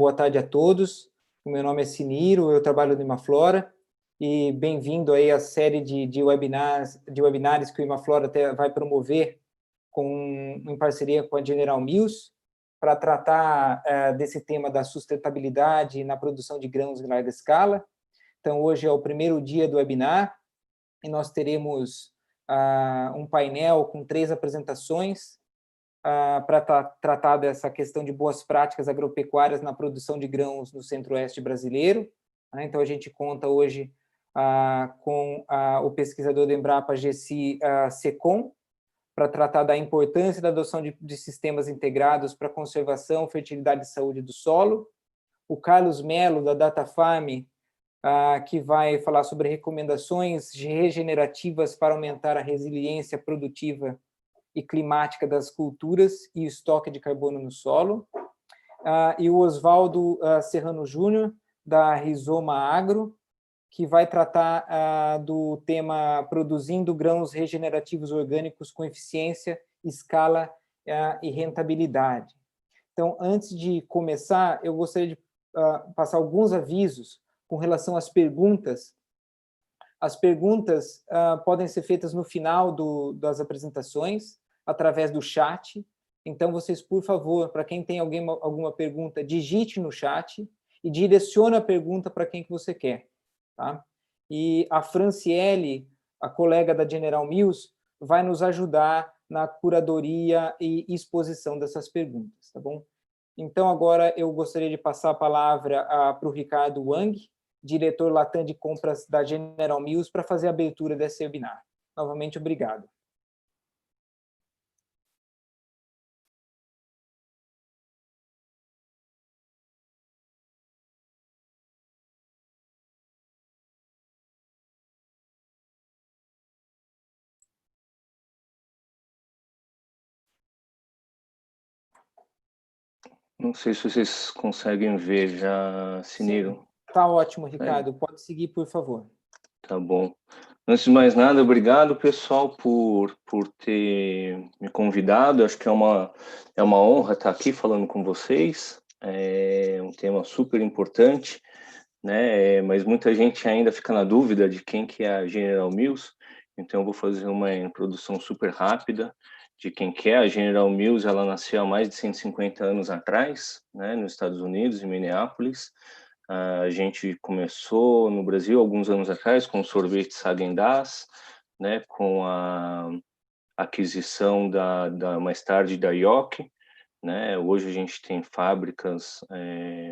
Boa tarde a todos. O meu nome é Siniro, eu trabalho no Imaflora e bem-vindo aí à série de webinários que o Imaflora vai promover em parceria com a General Mills para tratar desse tema da sustentabilidade na produção de grãos em larga escala. Então, hoje é o primeiro dia do webinar e nós teremos um painel com 3 apresentações para tratar dessa questão de boas práticas agropecuárias na produção de grãos no centro-oeste brasileiro. Então, a gente conta hoje com o pesquisador da Embrapa, Gessi Secom, para tratar da importância da adoção de sistemas integrados para conservação, fertilidade e saúde do solo. O Carlos Melo, da DataFarm, que vai falar sobre recomendações regenerativas para aumentar a resiliência produtiva e climática das culturas e estoque de carbono no solo. E o Oswaldo Serrano Júnior, da Rizoma Agro, que vai tratar do tema produzindo grãos regenerativos orgânicos com eficiência, escala e rentabilidade. Então, antes de começar, eu gostaria de passar alguns avisos com relação às perguntas. As perguntas podem ser feitas no final das apresentações, através do chat. Então, vocês, por favor, para quem tem alguma pergunta, digite no chat e direcione a pergunta para quem que você quer. Tá? E a Franciele, a colega da General Mills, vai nos ajudar na curadoria e exposição dessas perguntas. Tá bom? Então, agora eu gostaria de passar a palavra para o Ricardo Wang, diretor Latam de compras da General Mills, para fazer a abertura desse webinar. Novamente, obrigado. Não sei se vocês conseguem ver já, Siniro. Está ótimo, Ricardo. Pode seguir, por favor. Tá bom. Antes de mais nada, obrigado, pessoal, por ter me convidado. Acho que é uma honra estar aqui falando com vocês. É um tema super importante, né? Mas muita gente ainda fica na dúvida de quem que é a General Mills. Então, eu vou fazer uma introdução super rápida de quem que é a General Mills. Ela nasceu há mais de 150 anos atrás, né, nos Estados Unidos, em Minneapolis. A gente começou no Brasil alguns anos atrás com o sorvete Häagen-Dazs, né, com a aquisição mais tarde da Yoki, né? Hoje a gente tem fábricas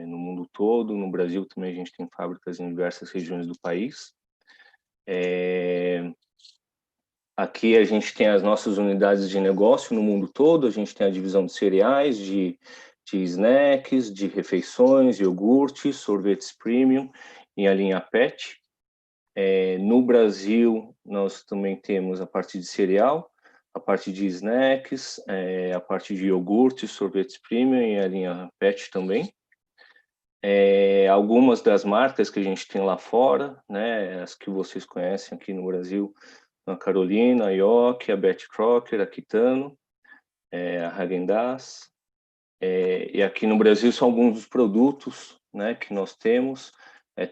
no mundo todo, no Brasil também a gente tem fábricas em diversas regiões do país. Aqui a gente tem as nossas unidades de negócio no mundo todo, a gente tem a divisão de cereais, de snacks, de refeições, iogurtes, sorvetes premium e a linha PET. No Brasil, nós também temos a parte de cereal, a parte de snacks, a parte de iogurtes, sorvetes premium e a linha PET também. Algumas das marcas que a gente tem lá fora, né, as que vocês conhecem aqui no Brasil, a Carolina, a Yoki, a Betty Crocker, a Kitano, a Häagen-Dazs. E aqui no Brasil são alguns dos produtos, né, que nós temos.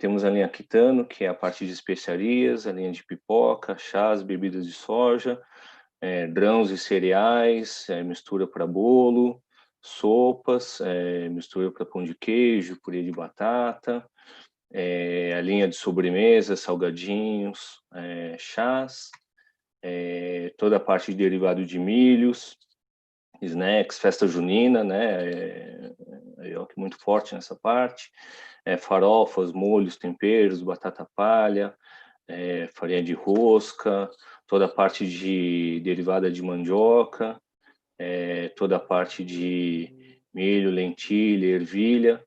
Temos a linha Kitano, que é a parte de especiarias, a linha de pipoca, chás, bebidas de soja, grãos e cereais, mistura para bolo, sopas, mistura para pão de queijo, purê de batata, a linha de sobremesa, salgadinhos, chás, toda a parte de derivado de milhos, snacks, festa junina, né? Muito forte nessa parte. Farofas, molhos, temperos, batata palha, farinha de rosca, toda a parte de derivada de mandioca, toda a parte de milho, lentilha, ervilha,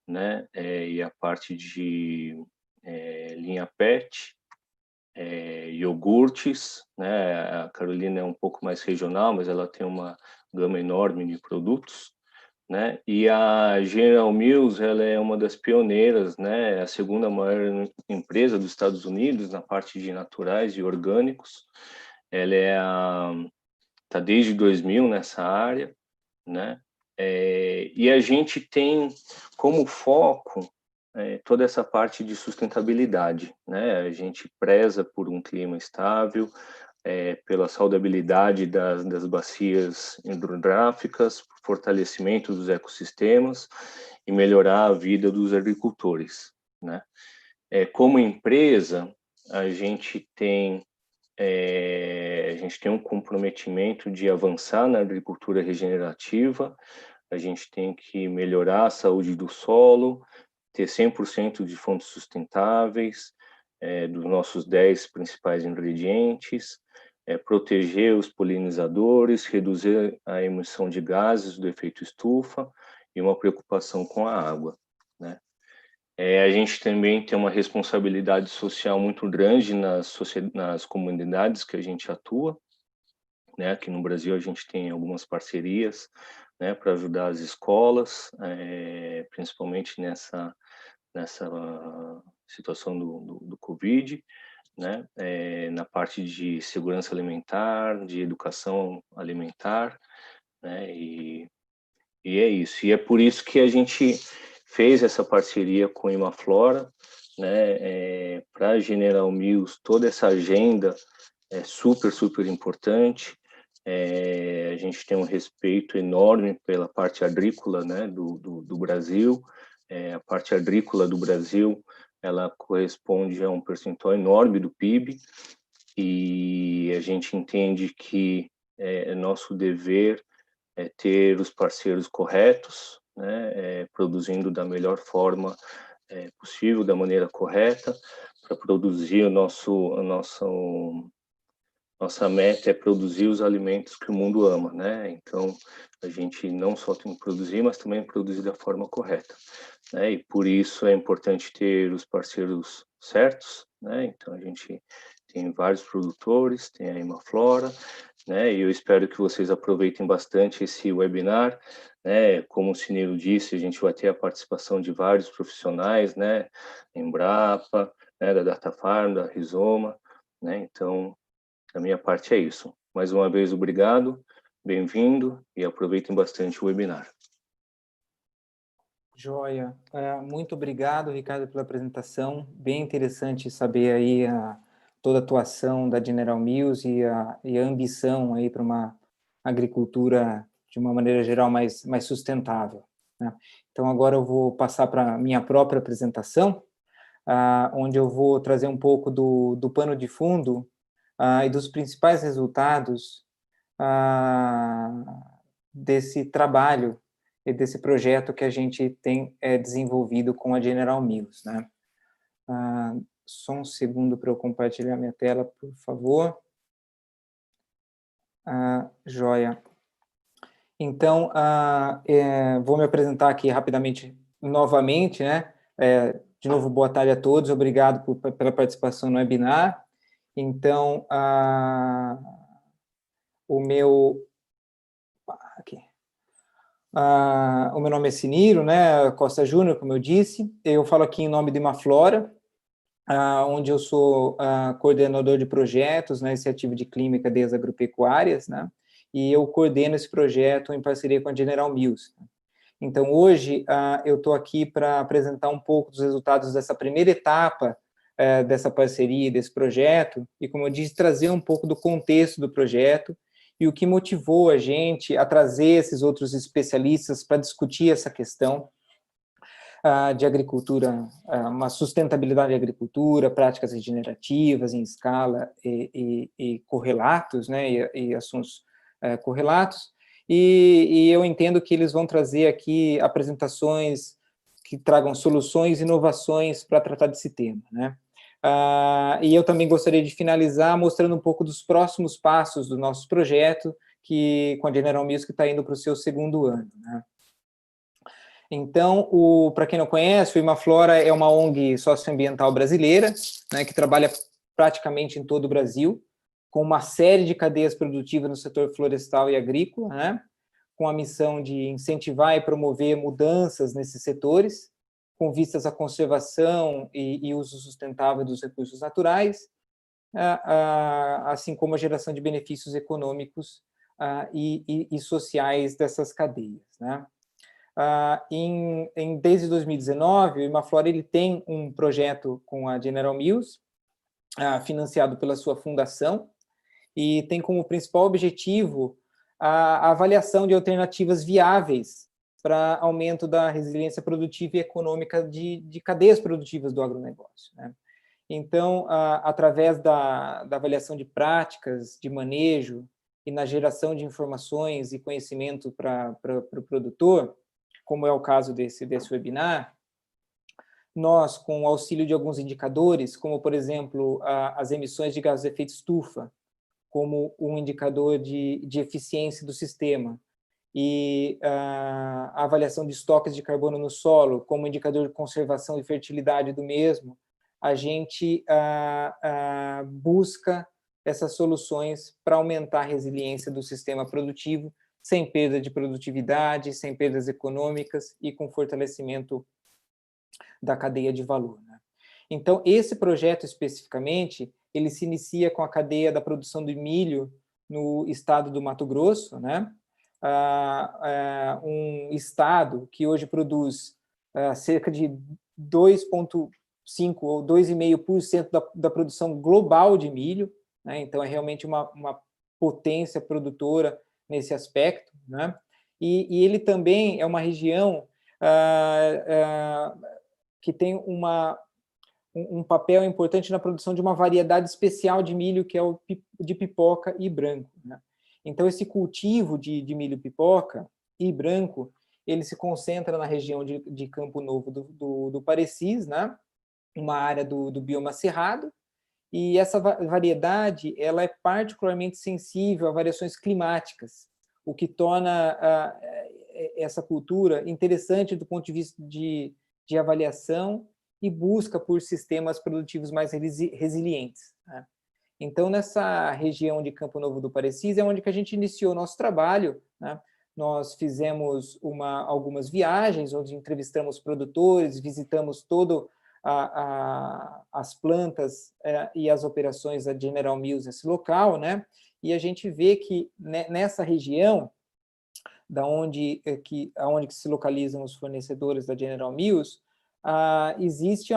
né? E a parte de linha PET, iogurtes, né? A Carolina é um pouco mais regional, mas ela tem uma gama enorme de produtos, né? E a General Mills, ela é uma das pioneiras, né? A segunda maior empresa dos Estados Unidos na parte de naturais e orgânicos. Ela tá desde 2000 nessa área, né? E a gente tem como foco toda essa parte de sustentabilidade, né? A gente preza por um clima estável, pela saudabilidade das bacias hidrográficas, fortalecimento dos ecossistemas e melhorar a vida dos agricultores, né? Como empresa, a gente tem um comprometimento de avançar na agricultura regenerativa, a gente tem que melhorar a saúde do solo, ter 100% de fontes sustentáveis, dos nossos 10 principais ingredientes, proteger os polinizadores, reduzir a emissão de gases do efeito estufa e uma preocupação com a água, né? A gente também tem uma responsabilidade social muito grande nas comunidades que a gente atua, né? Aqui no Brasil a gente tem algumas parcerias, né, para ajudar as escolas, principalmente nessa situação do Covid, né? Na parte de segurança alimentar, de educação alimentar, né? E é isso. E é por isso que a gente fez essa parceria com a Imaflora, né? Para a General Mills, toda essa agenda é super, super importante. A gente tem um respeito enorme pela parte agrícola, né, do Brasil. A parte agrícola do Brasil, ela corresponde a um percentual enorme do PIB, e a gente entende que é nosso dever ter os parceiros corretos, né, produzindo da melhor forma possível, da maneira correta, para produzir nossa meta é produzir os alimentos que o mundo ama, né? Então, a gente não só tem que produzir, mas também produzir da forma correta, né? E por isso é importante ter os parceiros certos, né? Então, a gente tem vários produtores, tem a Imaflora, né? E eu espero que vocês aproveitem bastante esse webinar, né? Como o Cineiro disse, a gente vai ter a participação de vários profissionais, né? Embrapa, né? Da Datafarm, da Rizoma, né? Então, da minha parte é isso. Mais uma vez, obrigado, bem-vindo e aproveitem bastante o webinar. Joia. Muito obrigado, Ricardo, pela apresentação. Bem interessante saber aí toda a atuação da General Mills e a ambição aí para uma agricultura, de uma maneira geral, mais sustentável, né? Então, agora eu vou passar para a minha própria apresentação, onde eu vou trazer um pouco do pano de fundo e dos principais resultados desse trabalho e desse projeto que a gente tem desenvolvido com a General Mills, né? Só um segundo para eu compartilhar minha tela, por favor. Joia. Então, vou me apresentar aqui rapidamente novamente, né? De novo, boa tarde a todos, obrigado pela participação no webinar. Então, o meu nome é Ciniro, né, Costa Júnior, como eu disse. Eu falo aqui em nome de Imaflora, onde eu sou coordenador de projetos na iniciativa de clima e cadeias agropecuárias, né, e eu coordeno esse projeto em parceria com a General Mills. Então, hoje, eu estou aqui para apresentar um pouco dos resultados dessa primeira etapa dessa parceria, desse projeto, e, como eu disse, trazer um pouco do contexto do projeto e o que motivou a gente a trazer esses outros especialistas para discutir essa questão de agricultura, uma sustentabilidade da agricultura, práticas regenerativas em escala e correlatos, né, e assuntos correlatos, e eu entendo que eles vão trazer aqui apresentações que tragam soluções e inovações para tratar desse tema, né? E eu também gostaria de finalizar mostrando um pouco dos próximos passos do nosso projeto, que com a General Mills, que está indo para o seu segundo ano, né? Então, para quem não conhece, o Imaflora é uma ONG socioambiental brasileira, né, que trabalha praticamente em todo o Brasil, com uma série de cadeias produtivas no setor florestal e agrícola, né, com a missão de incentivar e promover mudanças nesses setores, com vistas à conservação e uso sustentável dos recursos naturais, assim como a geração de benefícios econômicos e sociais dessas cadeias, né? Desde 2019, o Imaflora ele tem um projeto com a General Mills, financiado pela sua fundação, e tem como principal objetivo a avaliação de alternativas viáveis para aumento da resiliência produtiva e econômica de cadeias produtivas do agronegócio, né? Então, através da avaliação de práticas, de manejo e na geração de informações e conhecimento para o produtor, como é o caso desse webinar, nós, com o auxílio de alguns indicadores, como, por exemplo, as emissões de gases de efeito estufa, como um indicador de eficiência do sistema, e a avaliação de estoques de carbono no solo, como indicador de conservação e fertilidade do mesmo, a gente busca essas soluções para aumentar a resiliência do sistema produtivo, sem perda de produtividade, sem perdas econômicas e com fortalecimento da cadeia de valor, né? Então, esse projeto especificamente, ele se inicia com a cadeia da produção de milho no estado do Mato Grosso, né? Um estado que hoje produz cerca de 2,5% ou 2,5% da produção global de milho, né? Então, é realmente uma potência produtora nesse aspecto, né? E ele também é uma região que tem um papel importante na produção de uma variedade especial de milho, que é o de pipoca e branco, né? Então, esse cultivo de milho pipoca e branco, ele se concentra na região de Campo Novo do Parecis, né? Uma área do bioma cerrado, e essa variedade ela é particularmente sensível a variações climáticas, o que torna essa cultura interessante do ponto de vista de avaliação e busca por sistemas produtivos mais resilientes, né? Então, nessa região de Campo Novo do Parecis é onde que a gente iniciou o nosso trabalho, né? Nós fizemos algumas viagens, onde entrevistamos produtores, visitamos todo as plantas e as operações da General Mills nesse local, né? E a gente vê que nessa região, aonde que se localizam os fornecedores da General Mills, existe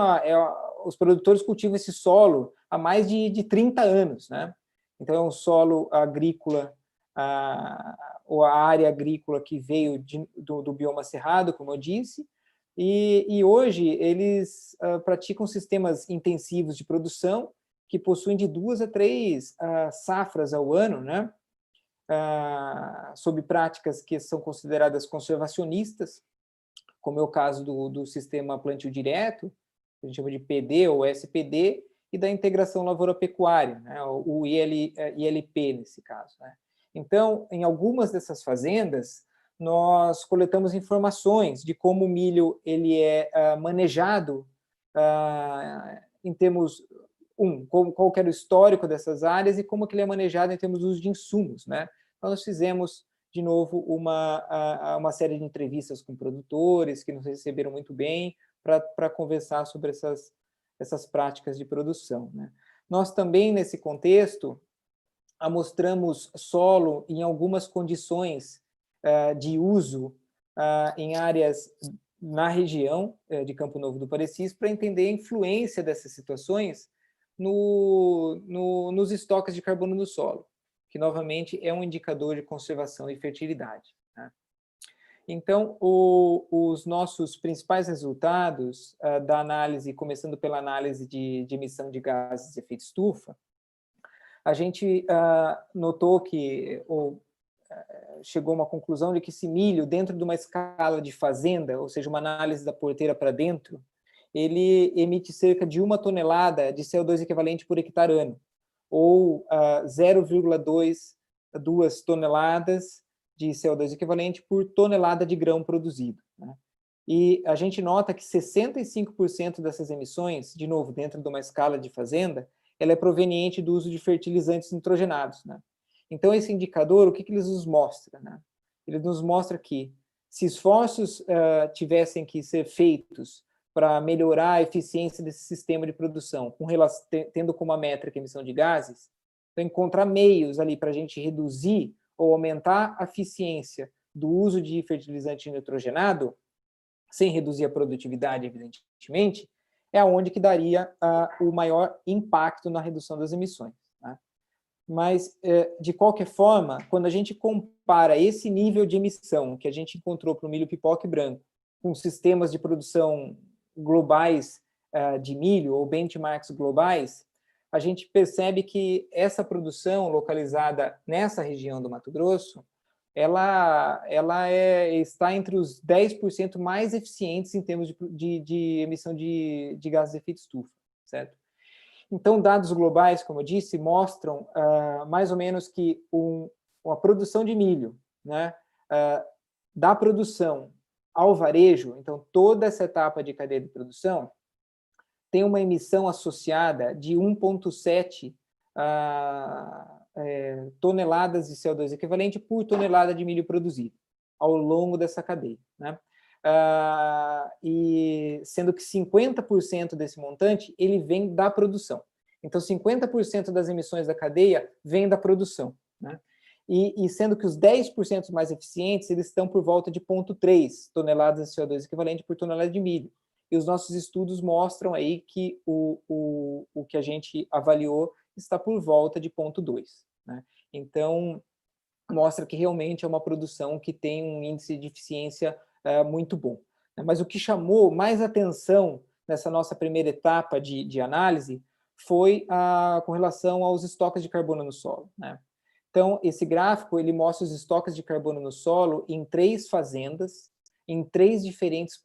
os produtores cultivam esse solo há mais de 30 anos, né? Então, é um solo agrícola, ou a área agrícola que veio do bioma cerrado, como eu disse, e hoje eles praticam sistemas intensivos de produção que possuem de 2 a 3 safras ao ano, né? Sob práticas que são consideradas conservacionistas, como é o caso do sistema plantio direto, que a gente chama de PD ou SPD, e da integração lavoura-pecuária, né, o ILP nesse caso, né. Então, em algumas dessas fazendas, nós coletamos informações de como o milho ele é manejado em termos, qual que era o histórico dessas áreas e como que ele é manejado em termos do uso de insumos, né. Então, nós fizemos, de novo, uma série de entrevistas com produtores que nos receberam muito bem para conversar sobre essas práticas de produção, né. Nós também, nesse contexto, amostramos solo em algumas condições de uso em áreas na região de Campo Novo do Parecis, para entender a influência dessas situações nos estoques de carbono no solo, que, novamente, é um indicador de conservação e fertilidade, né? Então, os nossos principais resultados da análise, começando pela análise de emissão de gases de efeito estufa, a gente notou que, chegou a uma conclusão de que esse milho, dentro de uma escala de fazenda, ou seja, uma análise da porteira para dentro, ele emite cerca de 1 tonelada de CO2 equivalente por hectare ano, ou 0,2 toneladas de CO2 equivalente por tonelada de grão produzido, né? E a gente nota que 65% dessas emissões, de novo, dentro de uma escala de fazenda, ela é proveniente do uso de fertilizantes nitrogenados, né? Então, esse indicador, o que ele nos mostra, né? Ele nos mostra que, se esforços tivessem que ser feitos para melhorar a eficiência desse sistema de produção, tendo como a métrica a emissão de gases, então encontrar meios ali para a gente reduzir ou aumentar a eficiência do uso de fertilizante nitrogenado, sem reduzir a produtividade, evidentemente, é onde que daria o maior impacto na redução das emissões. Né? Mas, de qualquer forma, quando a gente compara esse nível de emissão que a gente encontrou para o milho pipoca e branco com sistemas de produção globais de milho ou benchmarks globais, a gente percebe que essa produção localizada nessa região do Mato Grosso, ela está entre os 10% mais eficientes em termos de emissão de gases de efeito estufa, certo? Então, dados globais, como eu disse, mostram mais ou menos que uma produção de milho, né, da produção ao varejo, então toda essa etapa de cadeia de produção, tem uma emissão associada de 1,7 toneladas de CO2 equivalente por tonelada de milho produzido ao longo dessa cadeia. Né? E sendo que 50% desse montante ele vem da produção. Então, 50% das emissões da cadeia vem da produção. Né? E sendo que os 10% mais eficientes eles estão por volta de 0,3 toneladas de CO2 equivalente por tonelada de milho. E os nossos estudos mostram aí que o que a gente avaliou está por volta de 0,2. Né? Então, mostra que realmente é uma produção que tem um índice de eficiência muito bom. Mas o que chamou mais atenção nessa nossa primeira etapa de análise foi com relação aos estoques de carbono no solo. Né? Então, esse gráfico ele mostra os estoques de carbono no solo em 3 fazendas, em 3 diferentes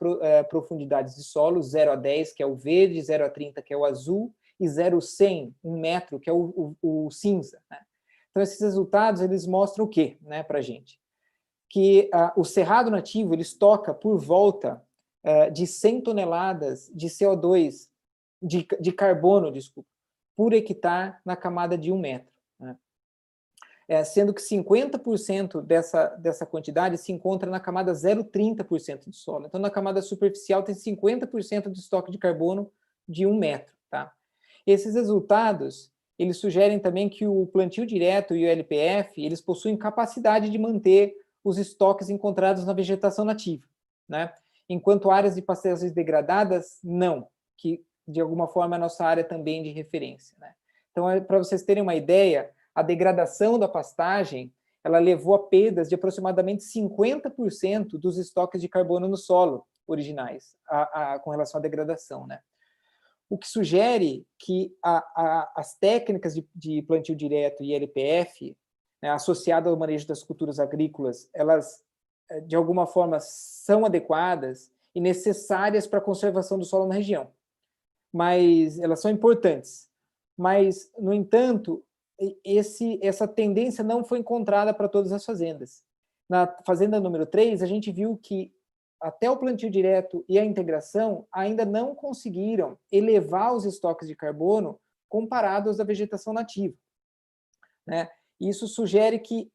profundidades de solo, 0 a 10, que é o verde, 0 a 30, que é o azul, e 0 a 100, 1 metro, que é o cinza. Né? Então, esses resultados, eles mostram o quê, né, para a gente? Que o cerrado nativo, ele estoca por volta de 100 toneladas de CO2, de carbono, desculpa, por hectare na camada de 1 metro. Né? Sendo que 50% dessa quantidade se encontra na camada 0,30% do solo. Então, na camada superficial tem 50% de estoque de carbono de 1 metro. Tá? Esses resultados, eles sugerem também que o plantio direto e o LPF, eles possuem capacidade de manter os estoques encontrados na vegetação nativa, né? Enquanto áreas de pastagens degradadas, não, que de alguma forma é a nossa área também de referência. Né? Então, para vocês terem uma ideia, a degradação da pastagem, ela levou a perdas de aproximadamente 50% dos estoques de carbono no solo originais, com relação à degradação, né? O que sugere que as técnicas de plantio direto e LPF, né, associado ao manejo das culturas agrícolas, elas, de alguma forma, são adequadas e necessárias para a conservação do solo na região. Mas elas são importantes. Mas, no entanto, essa tendência não foi encontrada para todas as fazendas. Na fazenda número 3, a gente viu que até o plantio direto e a integração ainda não conseguiram elevar os estoques de carbono comparados à vegetação nativa. Né? Isso sugere que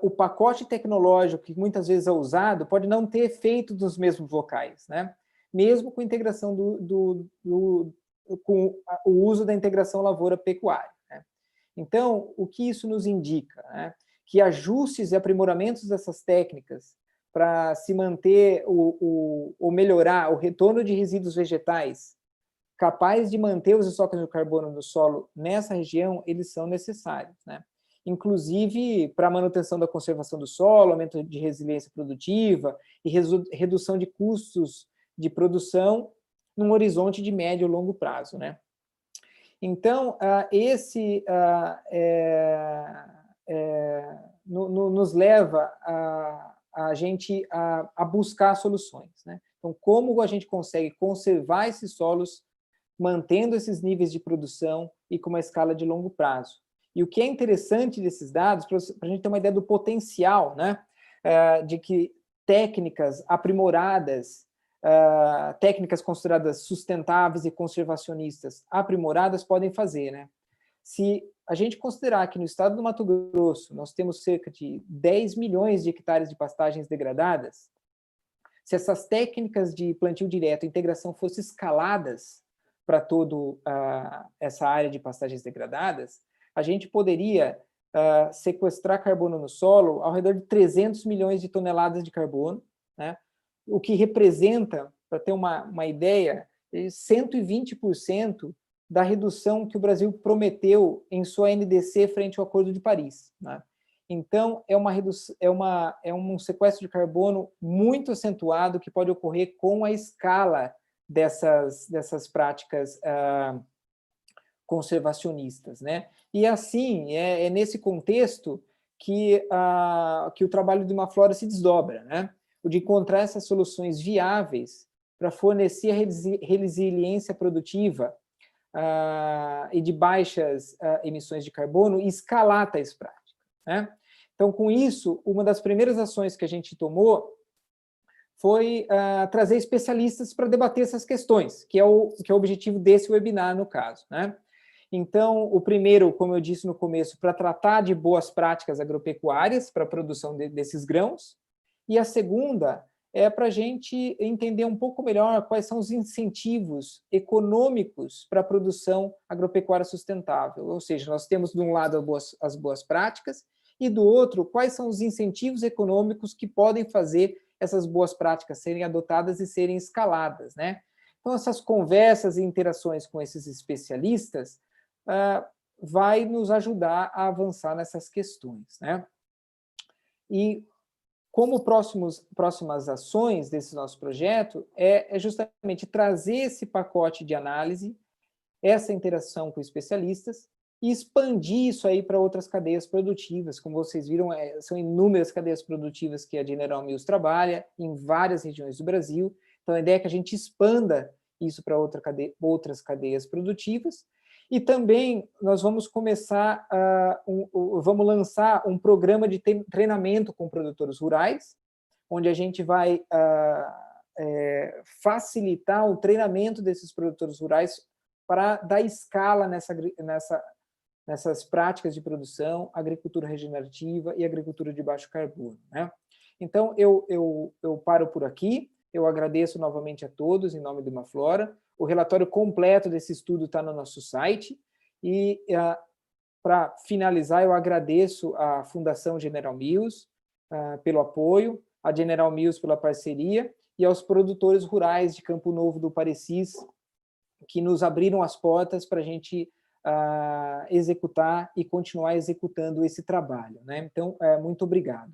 o pacote tecnológico que muitas vezes é usado pode não ter efeito nos mesmos locais, né? Mesmo com a integração com o uso da integração lavoura-pecuária. Né? Então, o que isso nos indica? Né? Que ajustes e aprimoramentos dessas técnicas para se manter ou melhorar o retorno de resíduos vegetais capaz de manter os estoques de carbono no solo nessa região, eles são necessários, né? Inclusive para a manutenção da conservação do solo, aumento de resiliência produtiva e redução de custos de produção num horizonte de médio e longo prazo, né? Então, nos leva a gente a buscar soluções, né? Então, como a gente consegue conservar esses solos, mantendo esses níveis de produção e com uma escala de longo prazo? E o que é interessante desses dados, para a gente ter uma ideia do potencial, né, de que técnicas aprimoradas, técnicas consideradas sustentáveis e conservacionistas aprimoradas podem fazer, né? Se a gente considerar que no estado do Mato Grosso nós temos cerca de 10 milhões de hectares de pastagens degradadas, se essas técnicas de plantio direto e integração fossem escaladas para toda essa área de pastagens degradadas, a gente poderia sequestrar carbono no solo ao redor de 300 milhões de toneladas de carbono, né? O que representa, para ter uma ideia, 120% da redução que o Brasil prometeu em sua NDC frente ao Acordo de Paris, né? Então, é um sequestro de carbono muito acentuado que pode ocorrer com a escala dessas práticas conservacionistas, né? E assim, é nesse contexto que o trabalho de Imaflora se desdobra, né? O de encontrar essas soluções viáveis para fornecer resiliência produtiva e de baixas emissões de carbono e escalar tais práticas, né? Então, com isso, uma das primeiras ações que a gente tomou foi trazer especialistas para debater essas questões, que é o objetivo desse webinar, no caso, né? Então, o primeiro, como eu disse no começo, para tratar de boas práticas agropecuárias para a produção desses grãos, e a segunda é para a gente entender um pouco melhor quais são os incentivos econômicos para a produção agropecuária sustentável, ou seja, nós temos de um lado as boas práticas e do outro, quais são os incentivos econômicos que podem fazer essas boas práticas serem adotadas e serem escaladas, né? Então, essas conversas e interações com esses especialistas vai nos ajudar a avançar nessas questões, né? E como próximas ações desse nosso projeto é justamente trazer esse pacote de análise, essa interação com especialistas, e expandir isso aí para outras cadeias produtivas. Como vocês viram, são inúmeras cadeias produtivas que a General Mills trabalha em várias regiões do Brasil. Então, a ideia é que a gente expanda isso para outras cadeias produtivas. E também nós vamos começar, vamos lançar um programa de treinamento com produtores rurais, onde a gente vai facilitar o treinamento desses produtores rurais para dar escala nessas práticas de produção, agricultura regenerativa e agricultura de baixo carbono, né? Então, eu paro por aqui, eu agradeço novamente a todos, em nome do Imaflora. O relatório completo desse estudo está no nosso site, e, para finalizar, eu agradeço à Fundação General Mills pelo apoio, à General Mills pela parceria, e aos produtores rurais de Campo Novo do Parecis, que nos abriram as portas para a gente executar e continuar executando esse trabalho, né? Então, muito obrigado.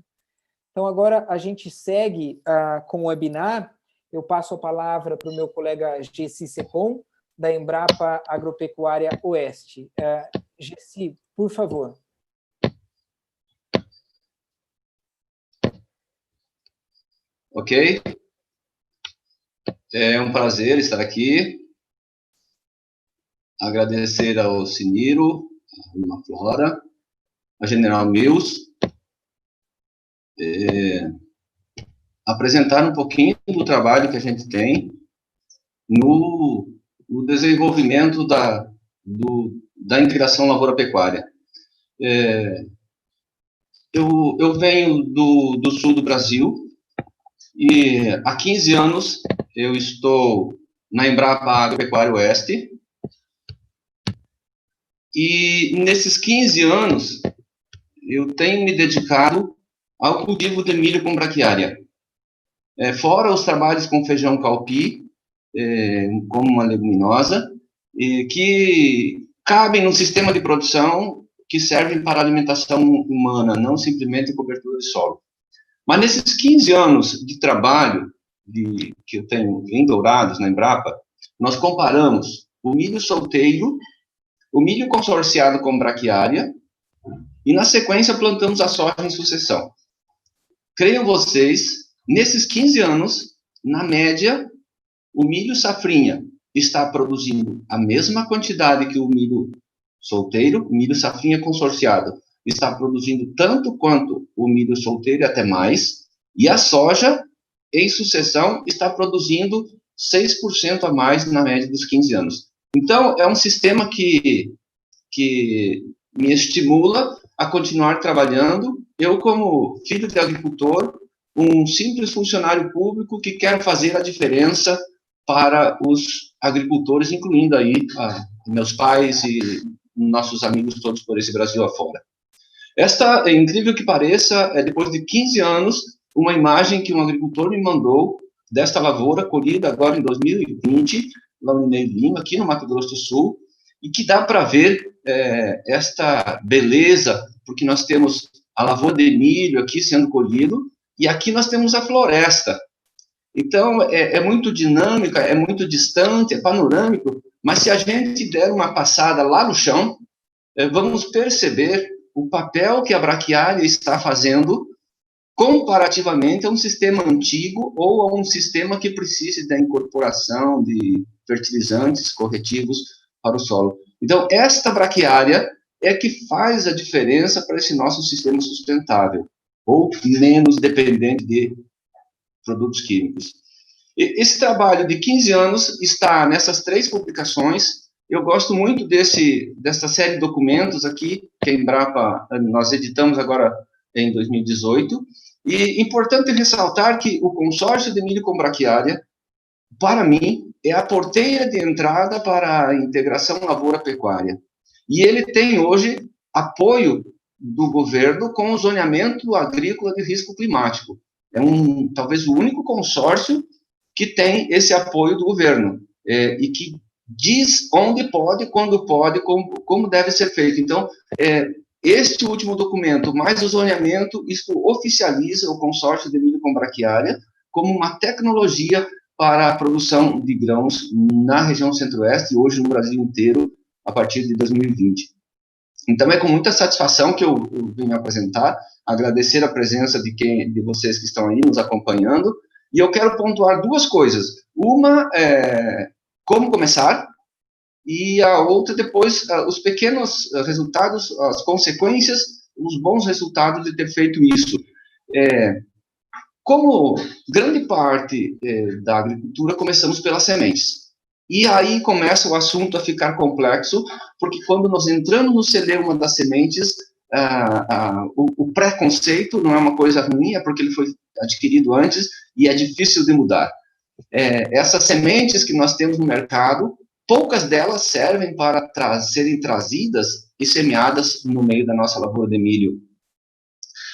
Então, agora a gente segue com o webinar. Eu passo a palavra para o meu colega Gessi Secom, da Embrapa Agropecuária Oeste. Gessi, por favor. Ok. É um prazer estar aqui. Agradecer ao Siniro, a Imaflora, a General Mills, apresentar um pouquinho do trabalho que a gente tem no desenvolvimento da integração lavoura-pecuária. Eu venho do sul do Brasil e há 15 anos eu estou na Embrapa Agropecuária Oeste. E nesses 15 anos, eu tenho me dedicado ao cultivo de milho com braquiária. Fora os trabalhos com feijão calpi, como uma leguminosa, que cabem no sistema de produção que servem para alimentação humana, não simplesmente cobertura de solo. Mas nesses 15 anos de trabalho que eu tenho em Dourados, na Embrapa, nós comparamos o milho solteiro, o milho consorciado com braquiária, e na sequência plantamos a soja em sucessão. Creiam vocês, nesses 15 anos, na média, o milho safrinha está produzindo a mesma quantidade que o milho solteiro, o milho safrinha consorciado está produzindo tanto quanto o milho solteiro e até mais, e a soja, em sucessão, está produzindo 6% a mais na média dos 15 anos. Então, é um sistema que me estimula a continuar trabalhando. Eu, como filho de agricultor, um simples funcionário público que quer fazer a diferença para os agricultores, incluindo aí meus pais e nossos amigos todos por esse Brasil afora. Esta, é incrível que pareça, é depois de 15 anos, uma imagem que um agricultor me mandou desta lavoura colhida agora em 2020, lá no Ney Lima, aqui no Mato Grosso do Sul, e que dá para ver esta beleza, porque nós temos a lavoura de milho aqui sendo colhido, e aqui nós temos a floresta. Então, é muito dinâmica, é muito distante, é panorâmico, mas se a gente der uma passada lá no chão, vamos perceber o papel que a braquiária está fazendo comparativamente a um sistema antigo ou a um sistema que precise da incorporação de fertilizantes corretivos para o solo. Então, esta braquiária é que faz a diferença para esse nosso sistema sustentável, ou menos dependente de produtos químicos. Esse trabalho de 15 anos está nessas 3 publicações. Eu gosto muito dessa série de documentos aqui, que a Embrapa, nós editamos agora em 2018, e importante ressaltar que o consórcio de milho com braquiária, para mim, é a porteira de entrada para a integração lavoura-pecuária. E ele tem hoje apoio do governo com o zoneamento agrícola de risco climático. É talvez o único consórcio que tem esse apoio do governo, e que diz onde pode, quando pode, como deve ser feito. Então, este último documento, mais o zoneamento, isto oficializa o consórcio de milho com braquiária como uma tecnologia para a produção de grãos na região centro-oeste e hoje no Brasil inteiro, a partir de 2020. Então, é com muita satisfação que eu venho apresentar, agradecer a presença de vocês que estão aí nos acompanhando, e eu quero pontuar 2 coisas. Uma é como começar, e a outra depois, os pequenos resultados, as consequências, os bons resultados de ter feito isso. Como grande parte da agricultura, começamos pelas sementes. E aí começa o assunto a ficar complexo, porque quando nós entramos no celeuma das sementes, o preconceito não é uma coisa ruim, é porque ele foi adquirido antes e é difícil de mudar. Essas sementes que nós temos no mercado, poucas delas servem para serem trazidas e semeadas no meio da nossa lavoura de milho.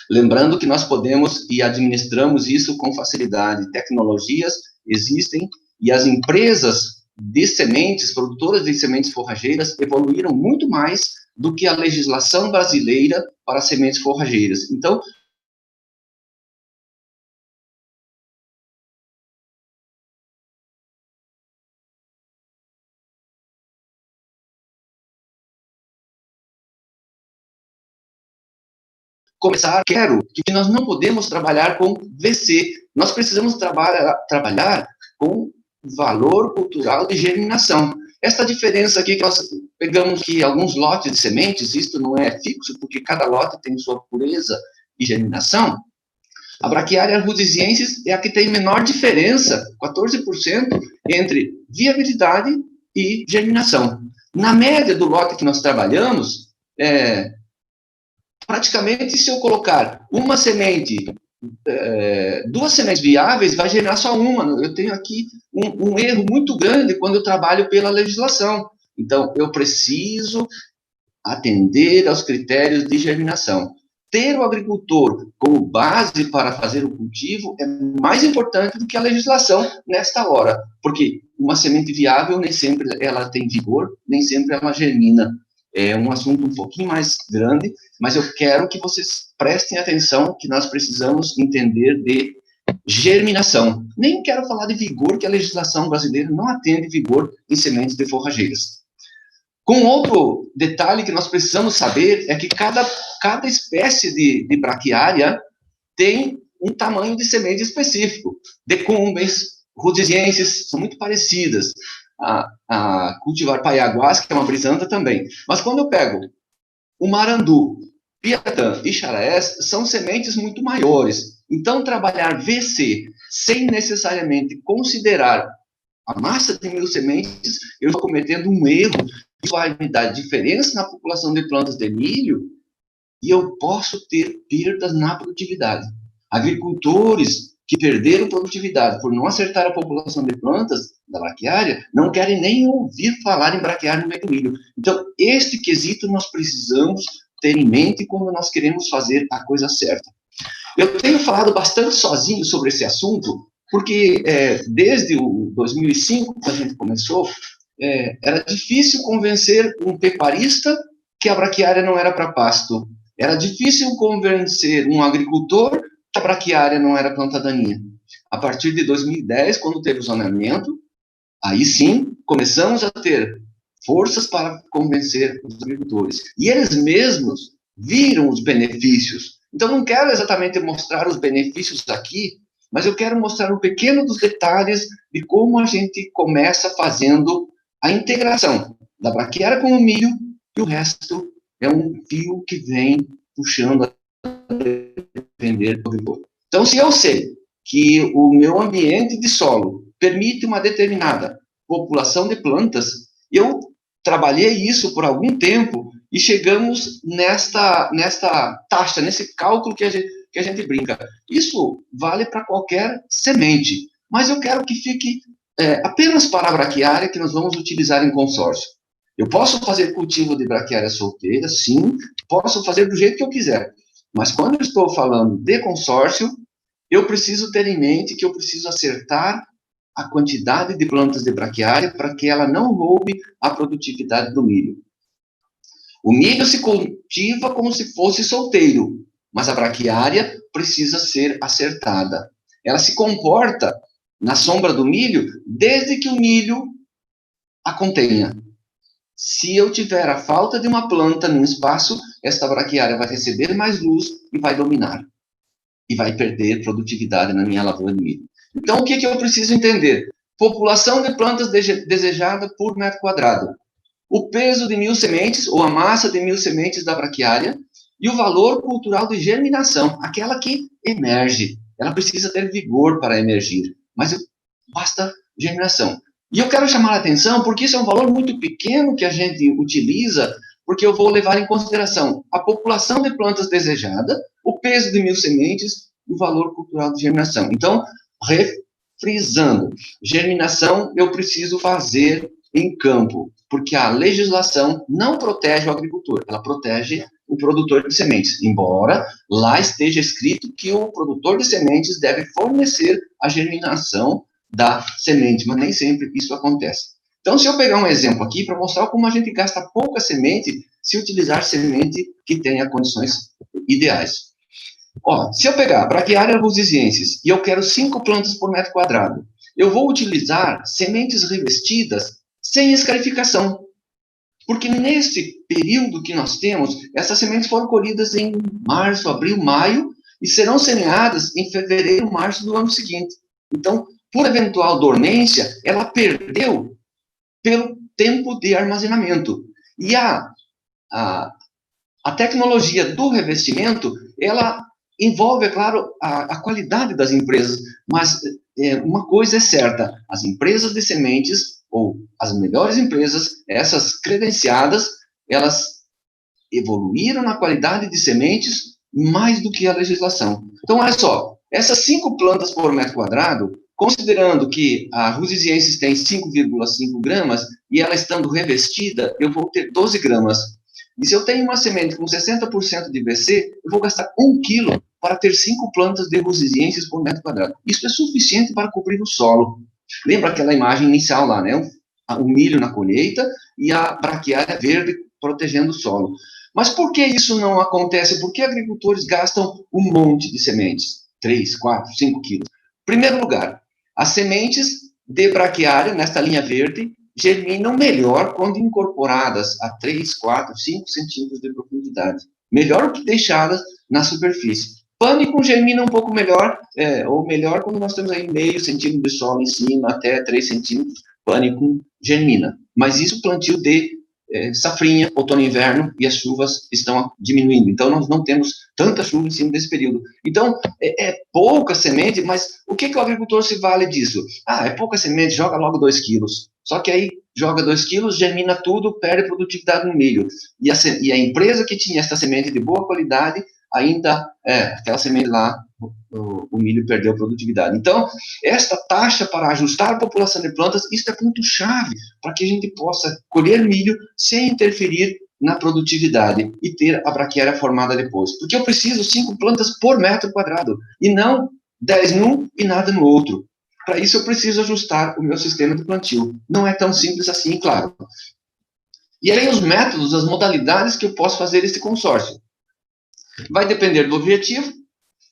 Lembrando que nós podemos e administramos isso com facilidade. Tecnologias existem e as empresas de sementes, produtoras de sementes forrageiras, evoluíram muito mais do que a legislação brasileira para sementes forrageiras. Então, quero que nós não podemos trabalhar com VC, nós precisamos trabalhar com valor cultural de germinação. Essa diferença aqui que nós pegamos que alguns lotes de sementes, isto não é fixo, porque cada lote tem sua pureza e germinação. A Braquiária rhodesiensis é a que tem menor diferença, 14%, entre viabilidade e germinação. Na média do lote que nós trabalhamos, praticamente, se eu colocar uma semente, 2 sementes viáveis, vai gerar só uma. Eu tenho aqui um erro muito grande quando eu trabalho pela legislação. Então, eu preciso atender aos critérios de germinação. Ter o agricultor como base para fazer o cultivo é mais importante do que a legislação nesta hora, porque uma semente viável nem sempre ela tem vigor, nem sempre ela germina. É um assunto um pouquinho mais grande, mas eu quero que vocês prestem atenção que nós precisamos entender de germinação. Nem quero falar de vigor, que a legislação brasileira não atende vigor em sementes de forrageiras. Com outro detalhe que nós precisamos saber é que cada espécie de braquiária tem um tamanho de semente específico. Decumbens, rhodesiensis, são muito parecidas. A cultivar paiaguás, que é uma brisanta também. Mas quando eu pego o marandu, piatã e charaés, são sementes muito maiores. Então, trabalhar VC sem necessariamente considerar a massa de 1000 sementes, eu estou cometendo um erro que vai me dar diferença na população de plantas de milho e eu posso ter perdas na produtividade. Agricultores que perderam produtividade por não acertar a população de plantas da braquiária, não querem nem ouvir falar em braquiária no meio do milho. Então, este quesito nós precisamos ter em mente quando nós queremos fazer a coisa certa. Eu tenho falado bastante sozinho sobre esse assunto, porque desde o 2005, que a gente começou, era difícil convencer um pecuarista que a braquiária não era para pasto. Era difícil convencer um agricultor que a braquiária não era planta daninha. A partir de 2010, quando teve o zoneamento, aí sim começamos a ter forças para convencer os agricultores. E eles mesmos viram os benefícios. Então, não quero exatamente mostrar os benefícios aqui, mas eu quero mostrar um pequeno dos detalhes de como a gente começa fazendo a integração da braquiária com o milho, e o resto é um fio que vem puxando a depender do agricultor. Então, se eu sei que o meu ambiente de solo permite uma determinada população de plantas, eu trabalhei isso por algum tempo e chegamos nesta taxa, nesse cálculo que a gente brinca. Isso vale para qualquer semente, mas eu quero que fique apenas para a braquiária que nós vamos utilizar em consórcio. Eu posso fazer cultivo de braquiária solteira, sim, posso fazer do jeito que eu quiser, mas quando eu estou falando de consórcio, eu preciso ter em mente que eu preciso acertar a quantidade de plantas de braquiária para que ela não roube a produtividade do milho. O milho se cultiva como se fosse solteiro, mas a braquiária precisa ser acertada. Ela se comporta na sombra do milho desde que o milho a contenha. Se eu tiver a falta de uma planta num espaço, esta braquiária vai receber mais luz e vai dominar. E vai perder produtividade na minha lavoura de milho. Então, o que eu preciso entender? População de plantas desejada por metro quadrado. O peso de 1.000 sementes, ou a massa de 1.000 sementes da braquiária, e o valor cultural de germinação, aquela que emerge. Ela precisa ter vigor para emergir, mas basta germinação. E eu quero chamar a atenção, porque isso é um valor muito pequeno que a gente utiliza, porque eu vou levar em consideração a população de plantas desejada, o peso de 1.000 sementes e o valor cultural de germinação. Então, refrisando, germinação eu preciso fazer em campo, porque a legislação não protege o agricultor, ela protege o produtor de sementes, embora lá esteja escrito que o produtor de sementes deve fornecer a germinação da semente, mas nem sempre isso acontece. Então, se eu pegar um exemplo aqui para mostrar como a gente gasta pouca semente se utilizar semente que tenha condições ideais. Se eu pegar braquiária rosisiensis e eu quero 5 plantas por metro quadrado, eu vou utilizar sementes revestidas sem escarificação. Porque nesse período que nós temos, essas sementes foram colhidas em março, abril, maio, e serão semeadas em fevereiro, março do ano seguinte. Então, por eventual dormência, ela perdeu pelo tempo de armazenamento. E a tecnologia do revestimento, ela envolve, é claro, a qualidade das empresas, mas uma coisa é certa, as empresas de sementes, ou as melhores empresas, essas credenciadas, elas evoluíram na qualidade de sementes mais do que a legislação. Então, olha só, essas 5 plantas por metro quadrado, considerando que a rosisiensis tem 5,5 gramas, e ela estando revestida, eu vou ter 12 gramas. E se eu tenho uma semente com 60% de VC, eu vou gastar 1 quilo para ter 5 plantas de rosisiensis por metro quadrado. Isso é suficiente para cobrir o solo. Lembra aquela imagem inicial lá, né? O milho na colheita e a braquiária verde protegendo o solo. Mas por que isso não acontece? Por que agricultores gastam um monte de sementes? 3, 4, 5 quilos. Primeiro lugar, as sementes de braquiária, nesta linha verde, germinam melhor quando incorporadas a 3, 4, 5 centímetros de profundidade. Melhor que deixadas na superfície. Pânico germina um pouco melhor, ou melhor quando nós temos aí meio centímetro de solo em cima, até 3 centímetros, pânico germina. Mas isso plantio de safrinha, outono e inverno, e as chuvas estão diminuindo. Então, nós não temos tanta chuva em cima desse período. Então, é pouca semente, mas o que o agricultor se vale disso? É pouca semente, joga logo 2 quilos. Só que aí, joga 2 quilos, germina tudo, perde produtividade no milho. E a empresa que tinha essa semente de boa qualidade, ainda, aquela semente lá, o milho perdeu produtividade. Então, esta taxa para ajustar a população de plantas, isso é ponto-chave para que a gente possa colher milho sem interferir na produtividade e ter a braquiária formada depois. Porque eu preciso 5 plantas por metro quadrado, e não 10 num e nada no outro. Para isso, eu preciso ajustar o meu sistema de plantio. Não é tão simples assim, claro. E aí, os métodos, as modalidades que eu posso fazer esse consórcio. Vai depender do objetivo,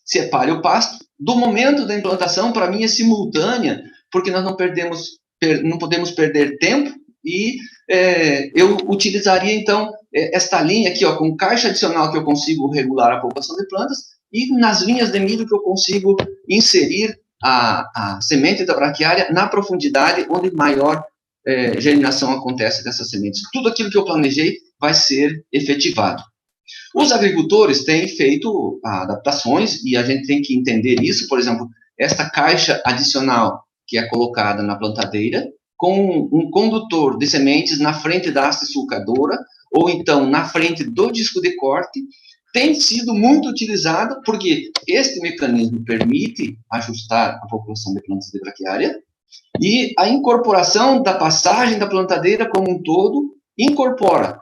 se é palha ou pasto. Do momento da implantação, para mim, é simultânea, porque nós não podemos perder tempo, e eu utilizaria, então, esta linha aqui, ó, com caixa adicional que eu consigo regular a população de plantas, e nas linhas de milho que eu consigo inserir a semente da braquiária na profundidade onde maior germinação acontece dessas sementes. Tudo aquilo que eu planejei vai ser efetivado. Os agricultores têm feito adaptações, e a gente tem que entender isso. Por exemplo, esta caixa adicional que é colocada na plantadeira, com um condutor de sementes na frente da haste sulcadora, ou então na frente do disco de corte, tem sido muito utilizado, porque este mecanismo permite ajustar a população de plantas de braquiária, e a incorporação da passagem da plantadeira como um todo incorpora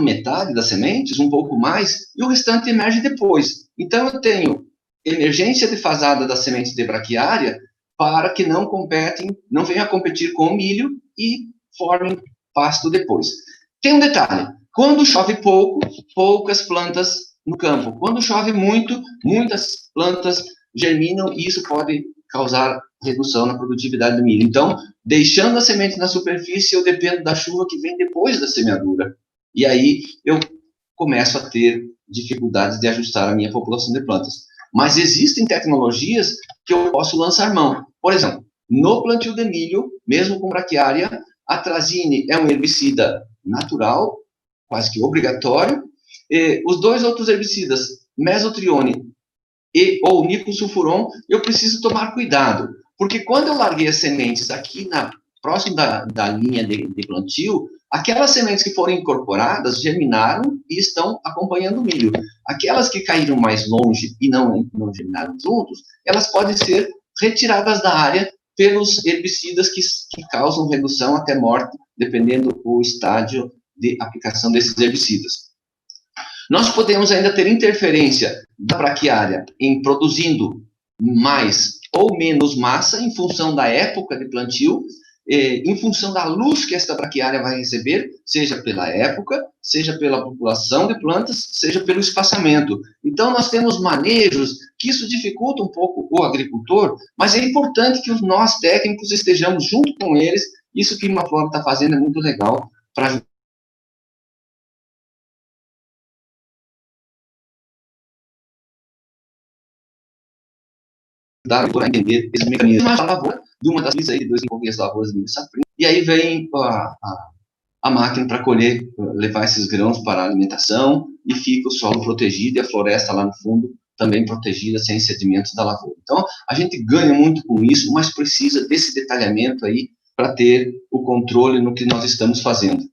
metade das sementes, um pouco mais, e o restante emerge depois. Então, eu tenho emergência defasada das sementes de braquiária para que não venham a competir com o milho e formem pasto depois. Tem um detalhe: quando chove pouco, poucas plantas no campo. Quando chove muito, muitas plantas germinam, e isso pode causar redução na produtividade do milho. Então, deixando a semente na superfície, eu dependo da chuva que vem depois da semeadura. E aí eu começo a ter dificuldades de ajustar a minha população de plantas. Mas existem tecnologias que eu posso lançar mão. Por exemplo, no plantio de milho, mesmo com braquiária, a atrazine é um herbicida natural, quase que obrigatório. Os dois outros herbicidas, mesotrione ou nicosulfuron, eu preciso tomar cuidado, porque quando eu larguei as sementes aqui próximo da linha de plantio, aquelas sementes que foram incorporadas germinaram e estão acompanhando o milho. Aquelas que caíram mais longe e não germinaram juntos, elas podem ser retiradas da área pelos herbicidas que causam redução até morte, dependendo do estágio de aplicação desses herbicidas. Nós podemos ainda ter interferência da braquiária em produzindo mais ou menos massa em função da época de plantio, em função da luz que esta braquiária vai receber, seja pela época, seja pela população de plantas, seja pelo espaçamento. Então, nós temos manejos que isso dificulta um pouco o agricultor, mas é importante que nós, técnicos, estejamos junto com eles. Isso que o Imaflora está fazendo é muito legal para ajudar a entender esse mecanismo. A lavoura, de uma das aí, dois envolvidas lavouras de milho safrinha, e aí vem a máquina para colher, levar esses grãos para a alimentação, e fica o solo protegido e a floresta lá no fundo também protegida, sem sedimentos da lavoura. Então, a gente ganha muito com isso, mas precisa desse detalhamento aí para ter o controle no que nós estamos fazendo.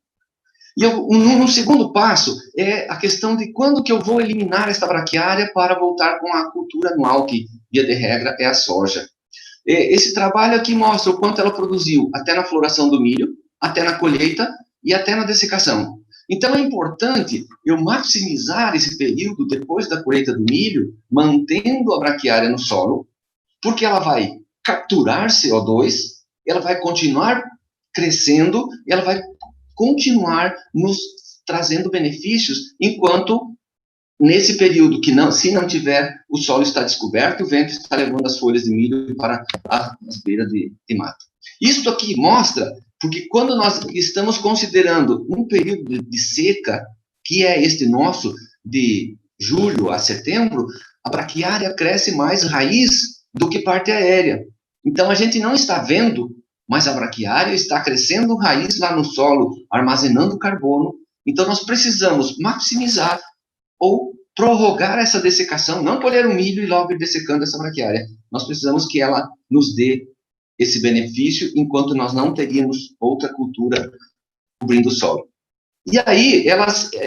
E no segundo passo é a questão de quando que eu vou eliminar esta braquiária para voltar com a cultura anual, que, via de regra, é a soja. Esse trabalho aqui mostra o quanto ela produziu até na floração do milho, até na colheita e até na dessecação. Então, é importante eu maximizar esse período depois da colheita do milho, mantendo a braquiária no solo, porque ela vai capturar CO2, ela vai continuar crescendo, e ela vai continuar nos trazendo benefícios, enquanto nesse período que se não tiver, o solo está descoberto, o vento está levando as folhas de milho para as beiras de mato. Isso aqui mostra, porque quando nós estamos considerando um período de seca, que é este nosso, de julho a setembro, a braquiária cresce mais raiz do que parte aérea. Então, a gente não está vendo, mas a braquiária está crescendo raiz lá no solo, armazenando carbono. Então, nós precisamos maximizar ou prorrogar essa dessecação, não colher o milho e logo ir dessecando essa braquiária. Nós precisamos que ela nos dê esse benefício, enquanto nós não teríamos outra cultura cobrindo o solo. E aí,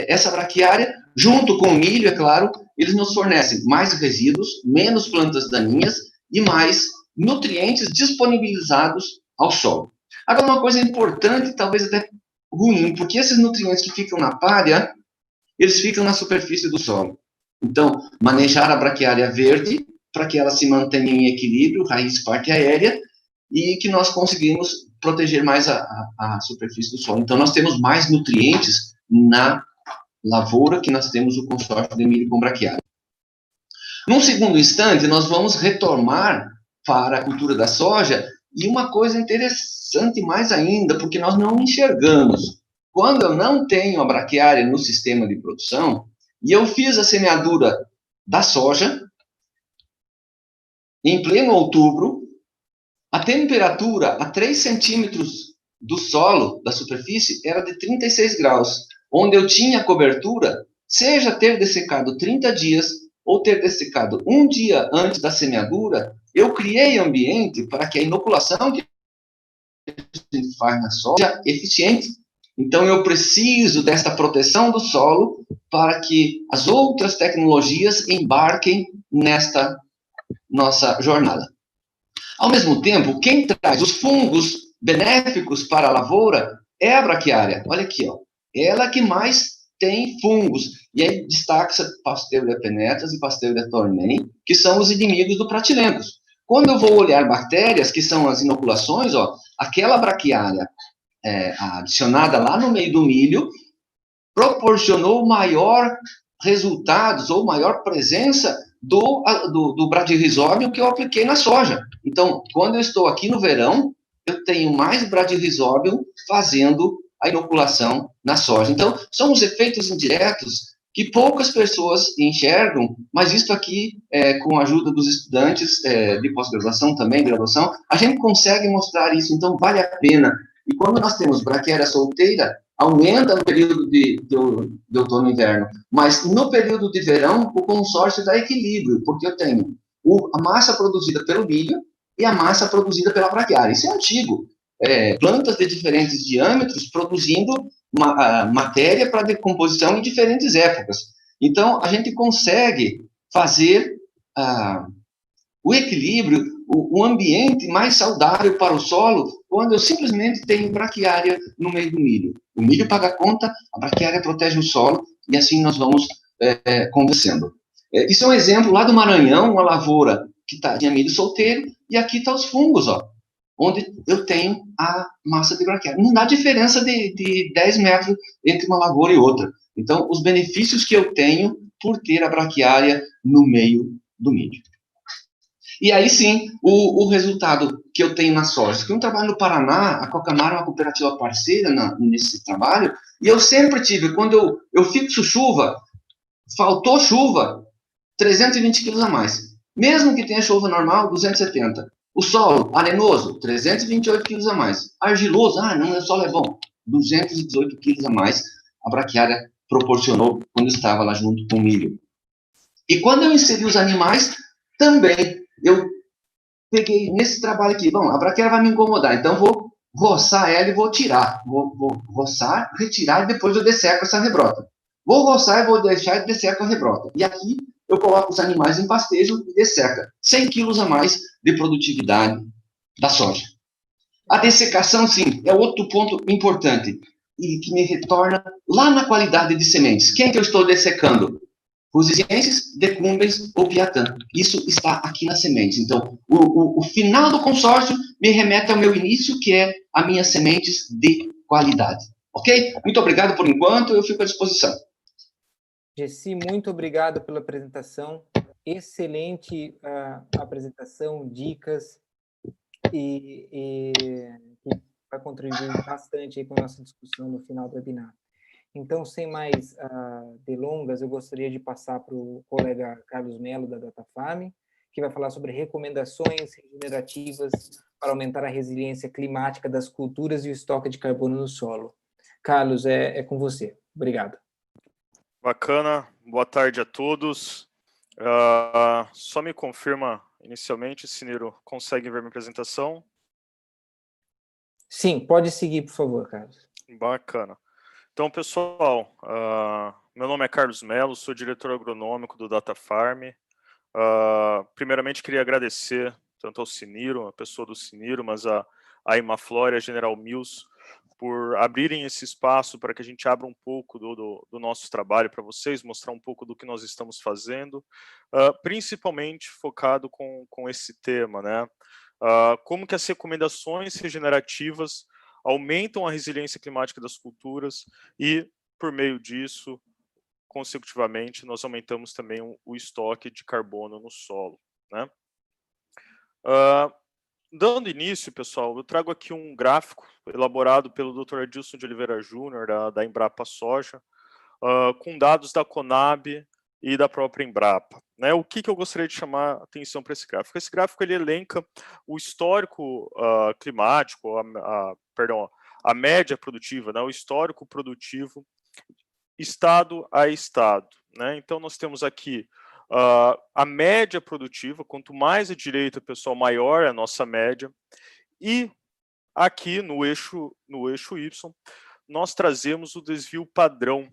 essa braquiária, junto com o milho, é claro, eles nos fornecem mais resíduos, menos plantas daninhas e mais nutrientes disponibilizados ao solo. Agora, uma coisa importante, talvez até ruim, porque esses nutrientes que ficam na palha, eles ficam na superfície do solo. Então, manejar a braquiária verde para que ela se mantenha em equilíbrio, raiz, parte aérea, e que nós conseguimos proteger mais a superfície do solo. Então, nós temos mais nutrientes na lavoura que nós temos o consórcio de milho com braquiária. Num segundo instante, nós vamos retomar para a cultura da soja, e uma coisa interessante mais ainda, porque nós não enxergamos. Quando eu não tenho a braquiária no sistema de produção, e eu fiz a semeadura da soja, em pleno outubro, a temperatura a 3 centímetros do solo, da superfície, era de 36 graus, onde eu tinha cobertura, seja ter dessecado 30 dias ou ter dessecado um dia antes da semeadura, eu criei ambiente para que a inoculação que a gente faz na soja seja eficiente. Então, eu preciso desta proteção do solo para que as outras tecnologias embarquem nesta nossa jornada. Ao mesmo tempo, quem traz os fungos benéficos para a lavoura é a braquiária. Olha aqui, ó. Ela que mais tem fungos. E aí destaca-se Pasteuria penetras e Pasteuria tornei, que são os inimigos do pratilencos. Quando eu vou olhar bactérias, que são as inoculações, ó, aquela braquiária adicionada lá no meio do milho proporcionou maior resultados ou maior presença do Bradyrhizóbio que eu apliquei na soja. Então, quando eu estou aqui no verão, eu tenho mais Bradyrhizóbio fazendo a inoculação na soja. Então, são os efeitos indiretos que poucas pessoas enxergam, mas isso aqui, com a ajuda dos estudantes de pós-graduação também, graduação, a gente consegue mostrar isso, então vale a pena. E quando nós temos braquiária solteira, aumenta no período de outono e inverno, mas no período de verão, o consórcio dá equilíbrio, porque eu tenho a massa produzida pelo milho e a massa produzida pela braquiária. Isso é antigo. Plantas de diferentes diâmetros produzindo matéria para decomposição em diferentes épocas. Então, a gente consegue fazer o equilíbrio, o ambiente mais saudável para o solo, quando eu simplesmente tenho braquiária no meio do milho. O milho paga a conta, a braquiária protege o solo, e assim nós vamos conversando. Isso é um exemplo lá do Maranhão, uma lavoura que tinha milho solteiro, e aqui está os fungos, ó, onde eu tenho a massa de braquiária. Não dá diferença de 10 metros entre uma lavoura e outra. Então, os benefícios que eu tenho por ter a braquiária no meio do milho. E aí sim, o resultado que eu tenho na soja, que eu trabalho no Paraná, a Cocamar é uma cooperativa parceira nesse trabalho, e eu sempre tive, quando eu fixo chuva, faltou chuva, 320 quilos a mais. Mesmo que tenha chuva normal, 270. O solo, arenoso, 328 quilos a mais. Argiloso, não, o solo é bom, 218 quilos a mais, a braquiária proporcionou quando estava lá junto com o milho. E quando eu inseri os animais, também eu peguei nesse trabalho aqui, bom, a braquiária vai me incomodar, então vou roçar ela e vou tirar. Vou roçar, retirar e depois eu desseco essa rebrota. Vou roçar e vou deixar e desseco a rebrota. E aqui eu coloco os animais em pastejo e desseca. 100 quilos a mais de produtividade da soja. A dessecação, sim, é outro ponto importante e que me retorna lá na qualidade de sementes. Quem que eu estou dessecando? Fusienses, decumbens ou piatã. Isso está aqui na semente. Então, o final do consórcio me remete ao meu início, que é as minhas sementes de qualidade. Ok? Muito obrigado por enquanto, eu fico à disposição. Gessi, muito obrigado pela apresentação. Excelente apresentação, dicas, e vai contribuir bastante aí com a nossa discussão no final do webinar. Então, sem mais delongas, eu gostaria de passar para o colega Carlos Melo, da DataFarm, que vai falar sobre recomendações regenerativas para aumentar a resiliência climática das culturas e o estoque de carbono no solo. Carlos, é com você. Obrigado. Bacana. Boa tarde a todos. Só me confirma inicialmente, Siniro, consegue ver minha apresentação? Sim, pode seguir, por favor, Carlos. Bacana. Então, pessoal, meu nome é Carlos Melo, sou diretor agronômico do DataFarm. Primeiramente, queria agradecer tanto ao Siniro, a pessoa do Siniro, mas a Imaflora e a General Mills, por abrirem esse espaço para que a gente abra um pouco do nosso trabalho para vocês, mostrar um pouco do que nós estamos fazendo, principalmente focado com esse tema, né? Como que as recomendações regenerativas aumentam a resiliência climática das culturas e, por meio disso, consecutivamente, nós aumentamos também o estoque de carbono no solo, né? Dando início, pessoal, eu trago aqui um gráfico elaborado pelo Dr. Adilson de Oliveira Júnior, da Embrapa Soja, com dados da Conab e da própria Embrapa, né? O que eu gostaria de chamar a atenção para esse gráfico? Esse gráfico ele elenca o histórico climático, perdão, a média produtiva, né? O histórico produtivo, estado a estado, né? Então, nós temos aqui a média produtiva, quanto mais à direita, pessoal, maior é a nossa média, e aqui no eixo Y, nós trazemos o desvio padrão,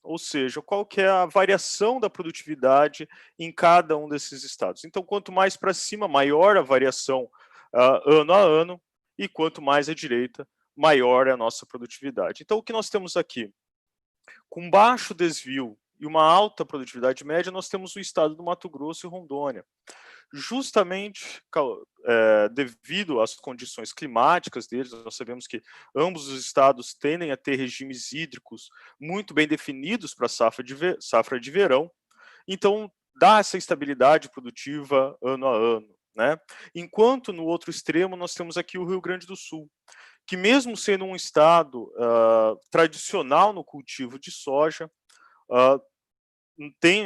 ou seja, qual que é a variação da produtividade em cada um desses estados. Então, quanto mais para cima, maior a variação ano a ano, e quanto mais à direita, maior é a nossa produtividade. Então, o que nós temos aqui? Com baixo desvio e uma alta produtividade média, nós temos o estado do Mato Grosso e Rondônia. Justamente devido às condições climáticas deles, nós sabemos que ambos os estados tendem a ter regimes hídricos muito bem definidos para a safra de verão, então dá essa estabilidade produtiva ano a ano, né? Enquanto no outro extremo nós temos aqui o Rio Grande do Sul, que mesmo sendo um estado tradicional no cultivo de soja,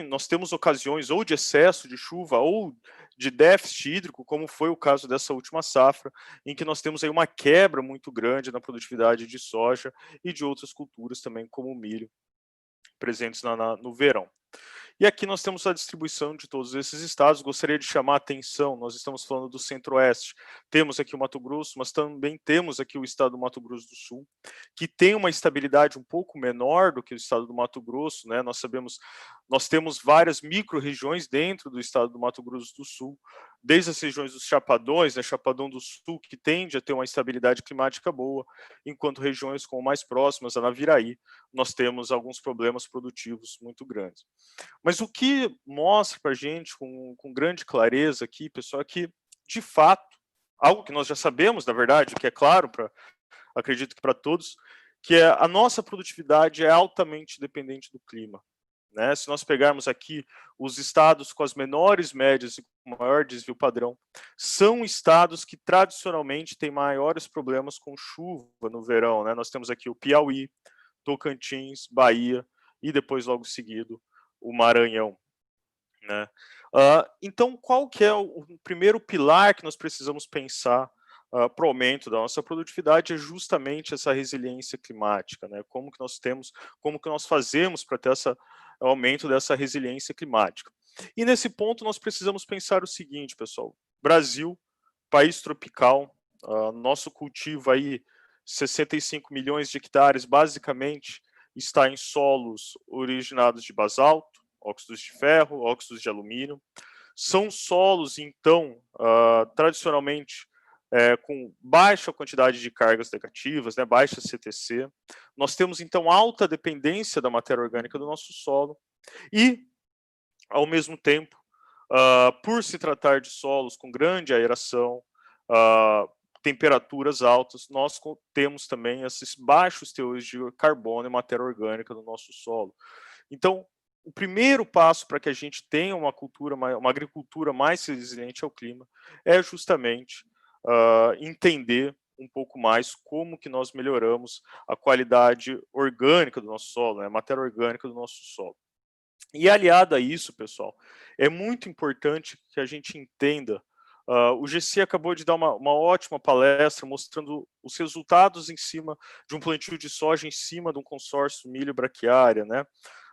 nós temos ocasiões ou de excesso de chuva ou de déficit hídrico, como foi o caso dessa última safra, em que nós temos aí uma quebra muito grande na produtividade de soja e de outras culturas também, como o milho, presentes no verão. E aqui nós temos a distribuição de todos esses estados. Gostaria de chamar a atenção, nós estamos falando do Centro-Oeste, temos aqui o Mato Grosso, mas também temos aqui o estado do Mato Grosso do Sul, que tem uma estabilidade um pouco menor do que o estado do Mato Grosso, né? Nós temos várias micro-regiões dentro do estado do Mato Grosso do Sul, desde as regiões dos Chapadões, né? Chapadão do Sul, que tende a ter uma estabilidade climática boa, enquanto regiões como mais próximas, a Naviraí, nós temos alguns problemas produtivos muito grandes. Mas o que mostra para a gente com grande clareza aqui, pessoal, é que, de fato, algo que nós já sabemos, na verdade, que é claro, acredito que para todos, que a nossa produtividade é altamente dependente do clima, né? Se nós pegarmos aqui os estados com as menores médias e com maior desvio padrão, são estados que tradicionalmente têm maiores problemas com chuva no verão, né? Nós temos aqui o Piauí, Tocantins, Bahia e depois, logo seguido, o Maranhão, né? Então, qual que é o primeiro pilar que nós precisamos pensar para o aumento da nossa produtividade? É justamente essa resiliência climática, né? Como que nós fazemos para ter o aumento dessa resiliência climática? E nesse ponto nós precisamos pensar o seguinte, pessoal: Brasil, país tropical, nosso cultivo aí, 65 milhões de hectares, basicamente, está em solos originados de basalto, óxidos de ferro, óxidos de alumínio. São solos, então, tradicionalmente, com baixa quantidade de cargas negativas, né, baixa CTC. Nós temos, então, alta dependência da matéria orgânica do nosso solo e, ao mesmo tempo, por se tratar de solos com grande aeração, temperaturas altas, nós temos também esses baixos teores de carbono e matéria orgânica no nosso solo. Então, o primeiro passo para que a gente tenha uma agricultura mais resiliente ao clima é justamente entender um pouco mais como que nós melhoramos a qualidade orgânica do nosso solo, né, a matéria orgânica do nosso solo. E aliado a isso, pessoal, é muito importante que a gente entenda. O GC acabou de dar uma ótima palestra mostrando os resultados em cima de um plantio de soja em cima de um consórcio milho braquiária, né?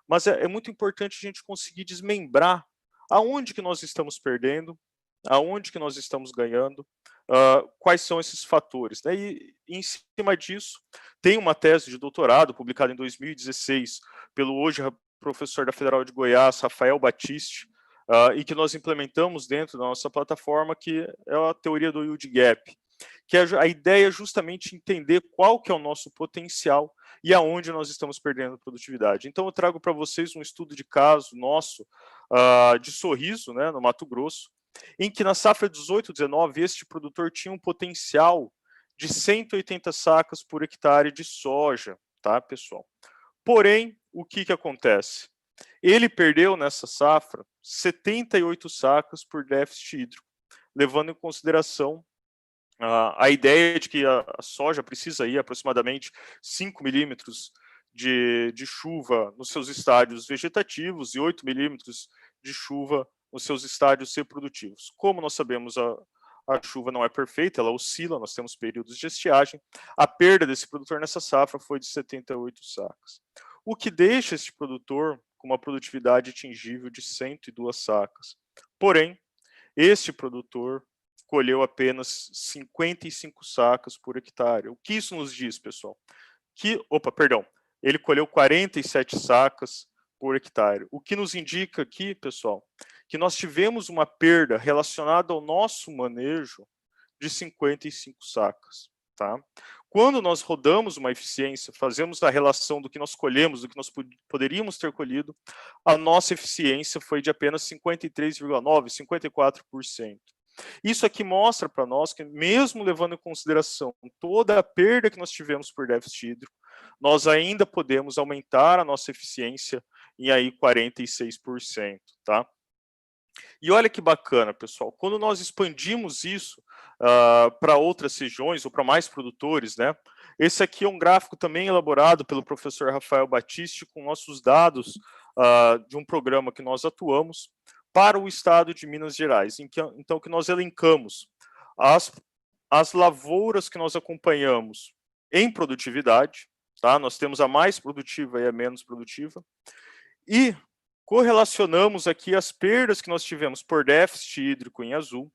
Mas é muito importante a gente conseguir desmembrar aonde que nós estamos perdendo, aonde que nós estamos ganhando, quais são esses fatores, né? E em cima disso, tem uma tese de doutorado publicada em 2016 pelo hoje professor da Federal de Goiás, Rafael Batiste, e que nós implementamos dentro da nossa plataforma, que é a teoria do yield gap. que a ideia é justamente entender qual que é o nosso potencial e aonde nós estamos perdendo produtividade. Então, eu trago para vocês um estudo de caso nosso, de Sorriso, né, no Mato Grosso, em que na safra 18/19, este produtor tinha um potencial de 180 sacas por hectare de soja, tá, pessoal? Porém, o que acontece? Ele perdeu nessa safra 78 sacas por déficit hídrico, levando em consideração a ideia de que a soja precisa ir aproximadamente 5 milímetros de chuva nos seus estádios vegetativos e 8 milímetros de chuva nos seus estádios reprodutivos. Como nós sabemos, a chuva não é perfeita, ela oscila, nós temos períodos de estiagem. A perda desse produtor nessa safra foi de 78 sacas. O que deixa este produtor com uma produtividade atingível de 102 sacas. Porém, este produtor colheu apenas 55 sacas por hectare. O que isso nos diz, pessoal? Ele colheu 47 sacas por hectare. O que nos indica aqui, pessoal, que nós tivemos uma perda relacionada ao nosso manejo de 55 sacas, tá? Quando nós rodamos uma eficiência, fazemos a relação do que nós colhemos, do que nós poderíamos ter colhido, a nossa eficiência foi de apenas 53,9%, 54%. Isso aqui mostra para nós que, mesmo levando em consideração toda a perda que nós tivemos por déficit hídrico, nós ainda podemos aumentar a nossa eficiência em aí 46%, tá? E olha que bacana, pessoal, quando nós expandimos isso para outras regiões ou para mais produtores, né? Esse aqui é um gráfico também elaborado pelo professor Rafael Battisti com nossos dados de um programa que nós atuamos para o estado de Minas Gerais, então que nós elencamos as lavouras que nós acompanhamos em produtividade, tá? Nós temos a mais produtiva e a menos produtiva, e correlacionamos aqui as perdas que nós tivemos por déficit hídrico em azul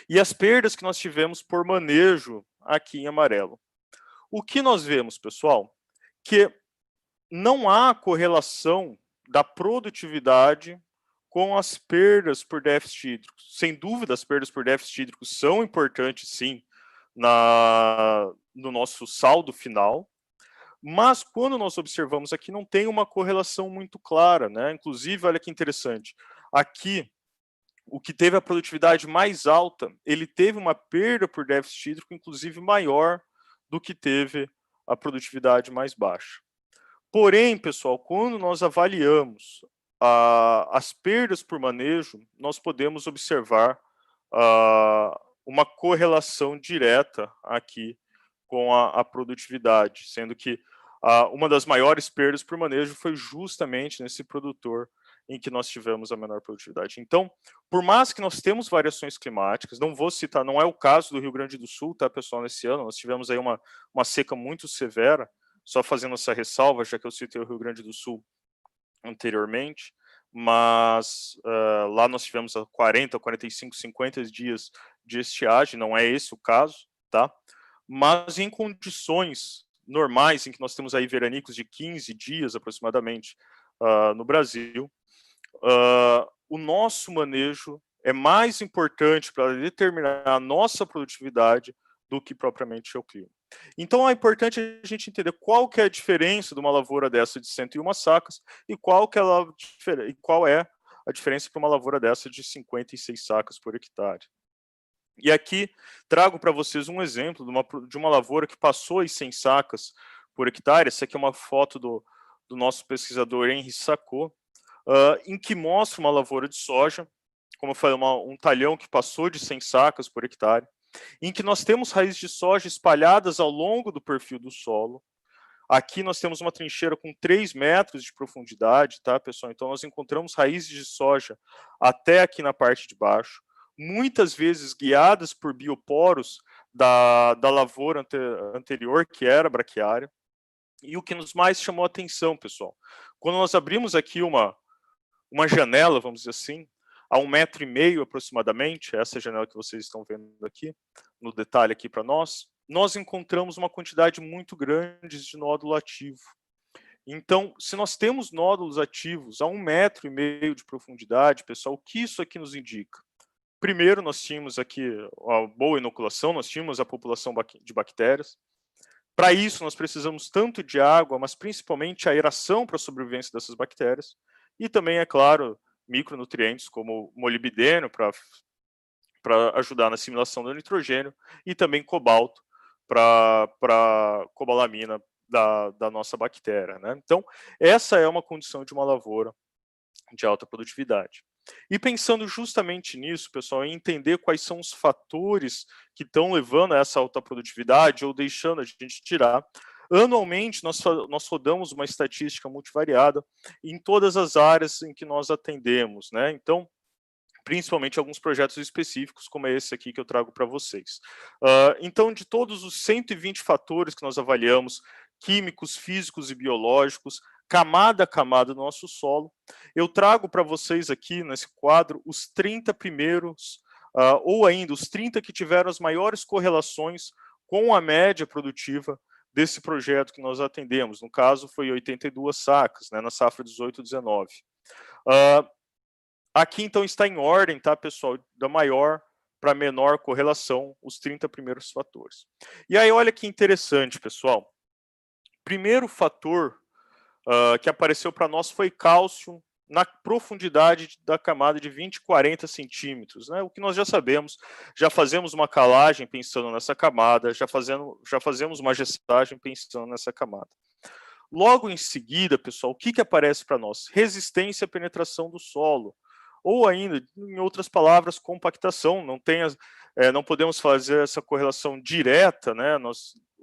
e as perdas que nós tivemos por manejo aqui em amarelo. O que nós vemos, pessoal, que não há correlação da produtividade com as perdas por déficit hídrico. Sem dúvida, as perdas por déficit hídrico são importantes, sim, no nosso saldo final, mas quando nós observamos aqui, não tem uma correlação muito clara, né? Inclusive, olha que interessante, aqui, o que teve a produtividade mais alta, ele teve uma perda por déficit hídrico, inclusive maior do que teve a produtividade mais baixa. Porém, pessoal, quando nós avaliamos as perdas por manejo, nós podemos observar uma correlação direta aqui com a produtividade, sendo que uma das maiores perdas por manejo foi justamente nesse produtor em que nós tivemos a menor produtividade. Então, por mais que nós temos variações climáticas, não vou citar, não é o caso do Rio Grande do Sul, tá, pessoal, nesse ano, nós tivemos aí uma seca muito severa, só fazendo essa ressalva, já que eu citei o Rio Grande do Sul anteriormente, mas lá nós tivemos 40, 45, 50 dias de estiagem, não é esse o caso, tá? Mas em condições normais, em que nós temos aí veranicos de 15 dias aproximadamente no Brasil, o nosso manejo é mais importante para determinar a nossa produtividade do que propriamente o clima. Então é importante a gente entender qual que é a diferença de uma lavoura dessa de 101 sacas e qual é a diferença para uma lavoura dessa de 56 sacas por hectare. E aqui trago para vocês um exemplo de uma lavoura que passou as 100 sacas por hectare. Essa aqui é uma foto do nosso pesquisador Henri Sacco, em que mostra uma lavoura de soja, como eu falei, um talhão que passou de 100 sacas por hectare, em que nós temos raízes de soja espalhadas ao longo do perfil do solo. Aqui nós temos uma trincheira com 3 metros de profundidade, tá, pessoal? Então nós encontramos raízes de soja até aqui na parte de baixo, muitas vezes guiadas por bioporos da lavoura anterior, que era braquiária. E o que nos mais chamou a atenção, pessoal, quando nós abrimos aqui uma janela, vamos dizer assim, a 1,5 metro aproximadamente, essa janela que vocês estão vendo aqui, no detalhe aqui para nós encontramos uma quantidade muito grande de nódulo ativo. Então, se nós temos nódulos ativos a 1,5 metro de profundidade, pessoal, o que isso aqui nos indica? Primeiro, nós tínhamos aqui a boa inoculação, nós tínhamos a população de bactérias. Para isso, nós precisamos tanto de água, mas principalmente aeração para a sobrevivência dessas bactérias. E também, é claro, micronutrientes como molibdênio para ajudar na assimilação do nitrogênio e também cobalto para cobalamina da nossa bactéria, né? Então, essa é uma condição de uma lavoura de alta produtividade. E pensando justamente nisso, pessoal, em entender quais são os fatores que estão levando a essa alta produtividade ou deixando a gente tirar, anualmente nós rodamos uma estatística multivariada em todas as áreas em que nós atendemos, né? Então, principalmente alguns projetos específicos, como esse aqui que eu trago para vocês. Então, de todos os 120 fatores que nós avaliamos, químicos, físicos e biológicos, camada a camada do nosso solo, eu trago para vocês aqui, nesse quadro, os 30 primeiros, ou ainda os 30 que tiveram as maiores correlações com a média produtiva desse projeto que nós atendemos. No caso, foi 82 sacas, né, na safra 18-19. Aqui, então, está em ordem, tá, pessoal? Da maior para menor correlação, os 30 primeiros fatores. E aí, olha que interessante, pessoal. Primeiro fator que apareceu para nós foi cálcio na profundidade da camada de 20 e 40 centímetros, né? O que nós já sabemos, já fazemos uma calagem pensando nessa camada, já fazemos uma gestagem pensando nessa camada. Logo em seguida, pessoal, o que aparece para nós? Resistência à penetração do solo. Ou ainda, em outras palavras, compactação. Não podemos fazer essa correlação direta, né,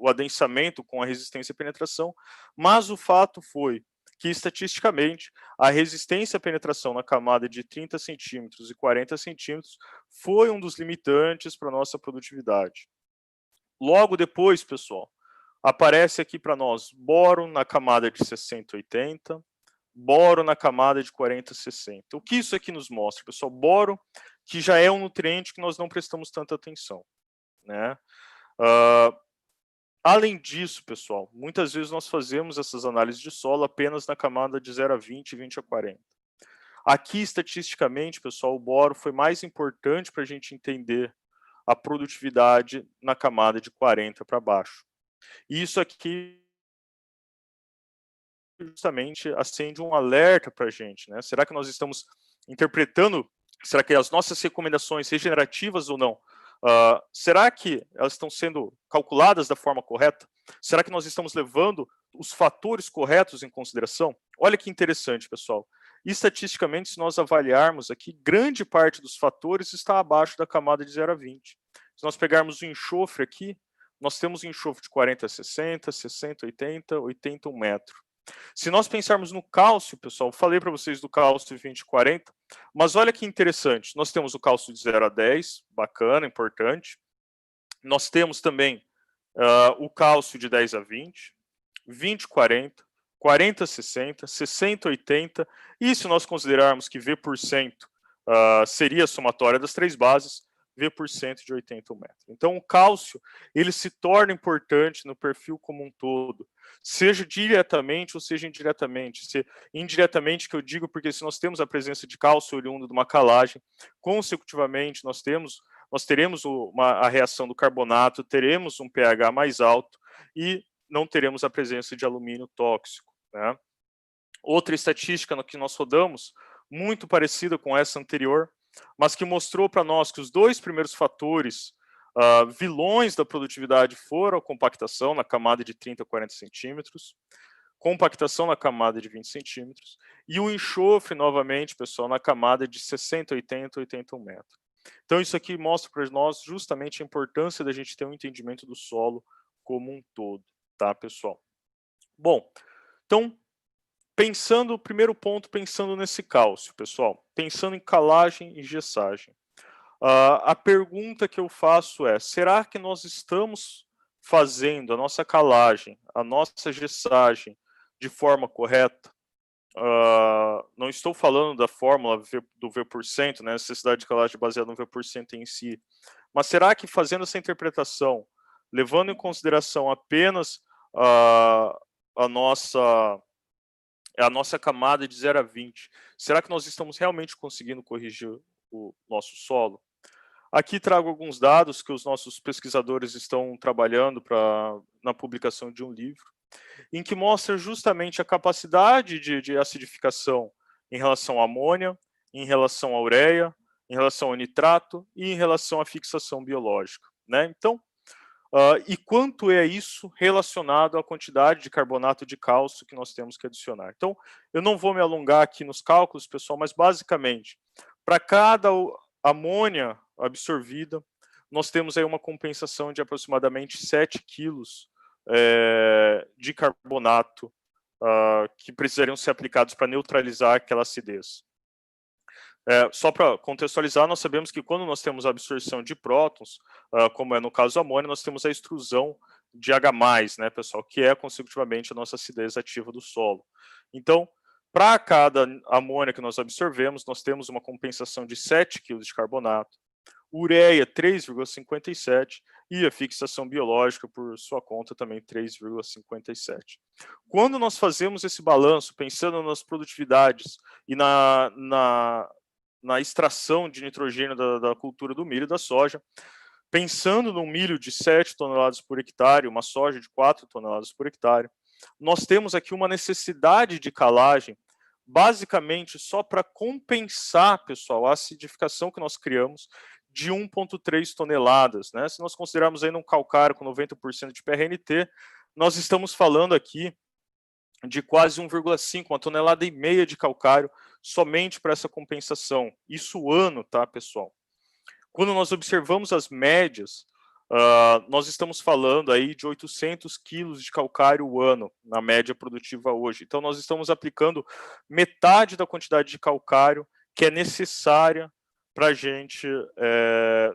o adensamento com a resistência à penetração, mas o fato foi que, estatisticamente, a resistência à penetração na camada de 30 centímetros e 40 centímetros foi um dos limitantes para a nossa produtividade. Logo depois, pessoal, aparece aqui para nós boro na camada de 60 e 80, boro na camada de 40 e 60. O que isso aqui nos mostra, pessoal? Boro, que já é um nutriente que nós não prestamos tanta atenção, né? Além disso, pessoal, muitas vezes nós fazemos essas análises de solo apenas na camada de 0 a 20 e 20 a 40. Aqui, estatisticamente, pessoal, o boro foi mais importante para a gente entender a produtividade na camada de 40 para baixo. E isso aqui justamente acende um alerta para a gente, né? Será que nós estamos interpretando, será que as nossas recomendações regenerativas ou não, será que elas estão sendo calculadas da forma correta? Será que nós estamos levando os fatores corretos em consideração? Olha que interessante, pessoal. Estatisticamente, se nós avaliarmos aqui, grande parte dos fatores está abaixo da camada de 0 a 20. Se nós pegarmos o enxofre aqui, nós temos um enxofre de 40 a 60, 60 a 80, 80 a 1 metro. Se nós pensarmos no cálcio, pessoal, falei para vocês do cálcio de 20 e 40, mas olha que interessante, nós temos o cálcio de 0 a 10, bacana, importante. Nós temos também o cálcio de 10 a 20, 20 a 40, 40 a 60, 60 a 80, e se nós considerarmos que V% seria a somatória das três bases, V% de 80 ao metro. Então, o cálcio, ele se torna importante no perfil como um todo, seja diretamente ou seja indiretamente. Indiretamente, que eu digo, porque se nós temos a presença de cálcio oriundo de uma calagem, consecutivamente nós teremos a reação do carbonato, teremos um pH mais alto e não teremos a presença de alumínio tóxico, né? Outra estatística que nós rodamos, muito parecida com essa anterior, mas que mostrou para nós que os dois primeiros fatores vilões da produtividade foram a compactação na camada de 30 a 40 centímetros, compactação na camada de 20 centímetros, e o enxofre, novamente, pessoal, na camada de 60, 80, 80 a 1 metro. Então, isso aqui mostra para nós justamente a importância da gente ter um entendimento do solo como um todo, tá, pessoal? Bom, então, primeiro ponto, pensando nesse cálcio, pessoal, pensando em calagem e gessagem. A pergunta que eu faço é, será que nós estamos fazendo a nossa calagem, a nossa gessagem de forma correta? Não estou falando da fórmula do V%, né, necessidade de calagem baseada no V% em si, mas será que fazendo essa interpretação, levando em consideração apenas a nossa camada de 0 a 20, será que nós estamos realmente conseguindo corrigir o nosso solo? Aqui trago alguns dados que os nossos pesquisadores estão trabalhando na publicação de um livro, em que mostra justamente a capacidade de acidificação em relação à amônia, em relação à ureia, em relação ao nitrato e em relação à fixação biológica, né? Então, e quanto é isso relacionado à quantidade de carbonato de cálcio que nós temos que adicionar. Então, eu não vou me alongar aqui nos cálculos, pessoal, mas basicamente, para cada amônia absorvida, nós temos aí uma compensação de aproximadamente 7 quilos de carbonato que precisariam ser aplicados para neutralizar aquela acidez. Só para contextualizar, nós sabemos que quando nós temos a absorção de prótons, como é no caso do amônio, nós temos a extrusão de H+, né, pessoal, que é consecutivamente a nossa acidez ativa do solo. Então, para cada amônia que nós absorvemos, nós temos uma compensação de 7 kg de carbonato, ureia 3,57 e a fixação biológica, por sua conta, também 3,57. Quando nós fazemos esse balanço, pensando nas produtividades e na extração de nitrogênio da cultura do milho e da soja, pensando num milho de 7 toneladas por hectare, uma soja de 4 toneladas por hectare, nós temos aqui uma necessidade de calagem, basicamente só para compensar, pessoal, a acidificação que nós criamos de 1,3 toneladas, né? Se nós considerarmos ainda um calcário com 90% de PRNT, nós estamos falando aqui de quase 1,5, uma tonelada e meia de calcário somente para essa compensação. Isso ano, tá, pessoal? Quando nós observamos as médias, nós estamos falando aí de 800 quilos de calcário ano, na média produtiva hoje. Então, nós estamos aplicando metade da quantidade de calcário que é necessária para a gente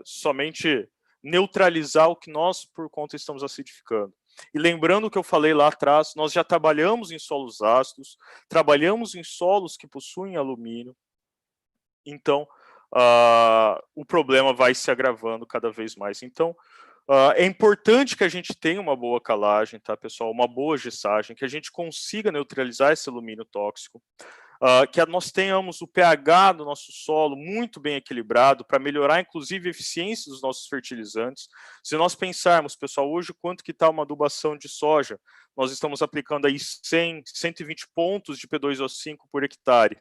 somente neutralizar o que nós, por conta, estamos acidificando. E lembrando o que eu falei lá atrás, nós já trabalhamos em solos ácidos, trabalhamos em solos que possuem alumínio, então o problema vai se agravando cada vez mais. Então, é importante que a gente tenha uma boa calagem, tá, pessoal? Uma boa gessagem, que a gente consiga neutralizar esse alumínio tóxico, que nós tenhamos o pH do nosso solo muito bem equilibrado para melhorar, inclusive, a eficiência dos nossos fertilizantes. Se nós pensarmos, pessoal, hoje quanto que está uma adubação de soja, nós estamos aplicando aí 100, 120 pontos de P2O5 por hectare.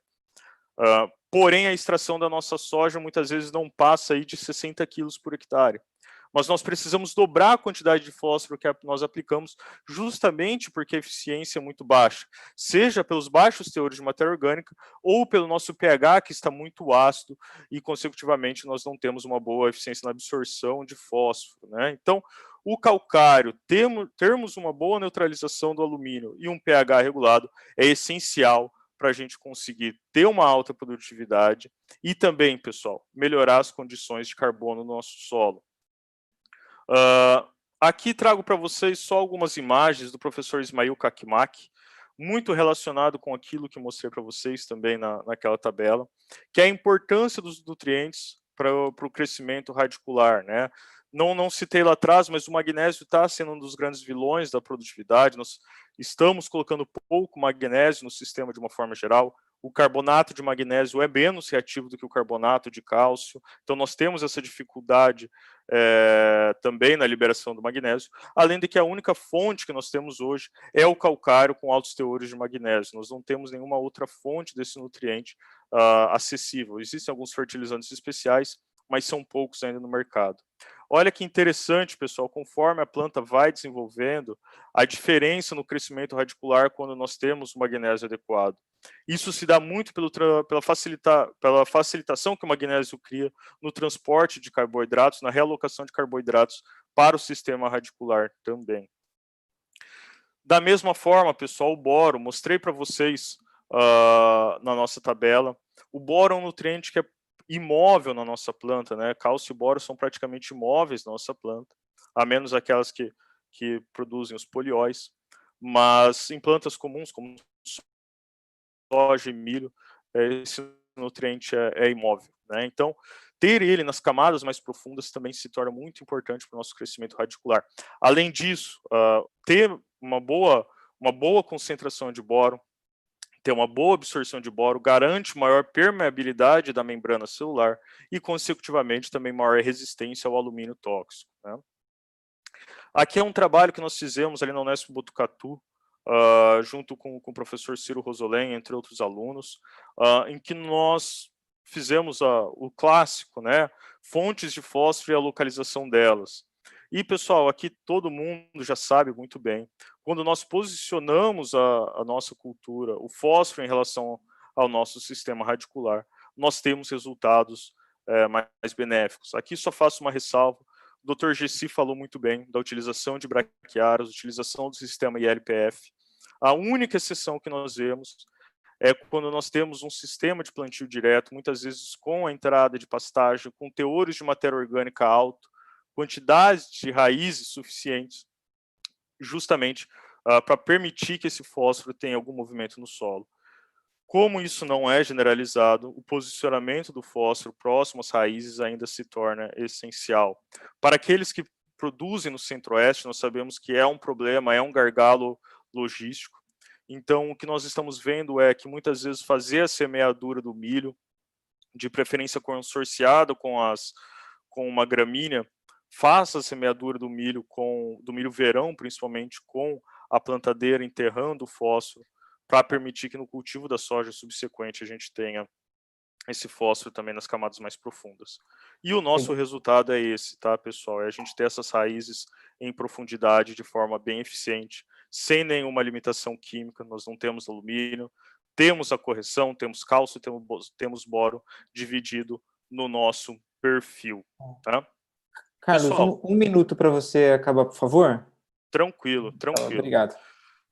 Porém, a extração da nossa soja muitas vezes não passa aí de 60 quilos por hectare. Mas nós precisamos dobrar a quantidade de fósforo que nós aplicamos justamente porque a eficiência é muito baixa, seja pelos baixos teores de matéria orgânica ou pelo nosso pH, que está muito ácido e, consecutivamente, nós não temos uma boa eficiência na absorção de fósforo, né? Então, o calcário, termos uma boa neutralização do alumínio e um pH regulado é essencial para a gente conseguir ter uma alta produtividade e também, pessoal, melhorar as condições de carbono no nosso solo. Aqui trago para vocês só algumas imagens do professor Ismail Kakmak, muito relacionado com aquilo que mostrei para vocês também naquela tabela, que é a importância dos nutrientes para o crescimento radicular, né? Não citei lá atrás, mas o magnésio está sendo um dos grandes vilões da produtividade. Nós estamos colocando pouco magnésio no sistema de uma forma geral. O carbonato de magnésio é menos reativo do que o carbonato de cálcio, então nós temos essa dificuldade também na liberação do magnésio, além de que a única fonte que nós temos hoje é o calcário com altos teores de magnésio. Nós não temos nenhuma outra fonte desse nutriente acessível. Existem alguns fertilizantes especiais, mas são poucos ainda no mercado. Olha que interessante, pessoal, conforme a planta vai desenvolvendo, a diferença no crescimento radicular quando nós temos o magnésio adequado. Isso se dá muito pela facilitação que o magnésio cria no transporte de carboidratos, na realocação de carboidratos para o sistema radicular também. Da mesma forma, pessoal, o boro, mostrei para vocês na nossa tabela, o boro é um nutriente que é imóvel na nossa planta, né? Cálcio e boro são praticamente imóveis na nossa planta, a menos aquelas que produzem os polióis, mas em plantas comuns, como soja e milho, esse nutriente é imóvel, né? Então, ter ele nas camadas mais profundas também se torna muito importante para o nosso crescimento radicular. Além disso, ter uma boa concentração de boro, tem uma boa absorção de boro, garante maior permeabilidade da membrana celular e, consecutivamente, também maior resistência ao alumínio tóxico, né? Aqui é um trabalho que nós fizemos ali na Unesp Botucatu, junto com o professor Ciro Rosolém, entre outros alunos, em que nós fizemos o clássico, né? Fontes de fósforo e a localização delas. E, pessoal, aqui todo mundo já sabe muito bem, quando nós posicionamos a nossa cultura, o fósforo em relação ao nosso sistema radicular, nós temos resultados mais benéficos. Aqui só faço uma ressalva. O Dr. Gessi falou muito bem da utilização de braquiários, utilização do sistema ILPF. A única exceção que nós vemos é quando nós temos um sistema de plantio direto, muitas vezes com a entrada de pastagem, com teores de matéria orgânica alto, quantidades de raízes suficientes, justamente para permitir que esse fósforo tenha algum movimento no solo. Como isso não é generalizado, o posicionamento do fósforo próximo às raízes ainda se torna essencial. Para aqueles que produzem no Centro-Oeste, nós sabemos que é um problema, é um gargalo logístico. Então, o que nós estamos vendo é que muitas vezes fazer a semeadura do milho, de preferência consorciado com uma gramínea, faça a semeadura do milho verão, principalmente com a plantadeira enterrando o fósforo, para permitir que no cultivo da soja subsequente a gente tenha esse fósforo também nas camadas mais profundas. E o nosso resultado é esse, tá, pessoal? É a gente ter essas raízes em profundidade de forma bem eficiente, sem nenhuma limitação química. Nós não temos alumínio, temos a correção, temos cálcio, temos boro dividido no nosso perfil, tá? Carlos, pessoal, um minuto para você acabar, por favor. Tranquilo. Obrigado.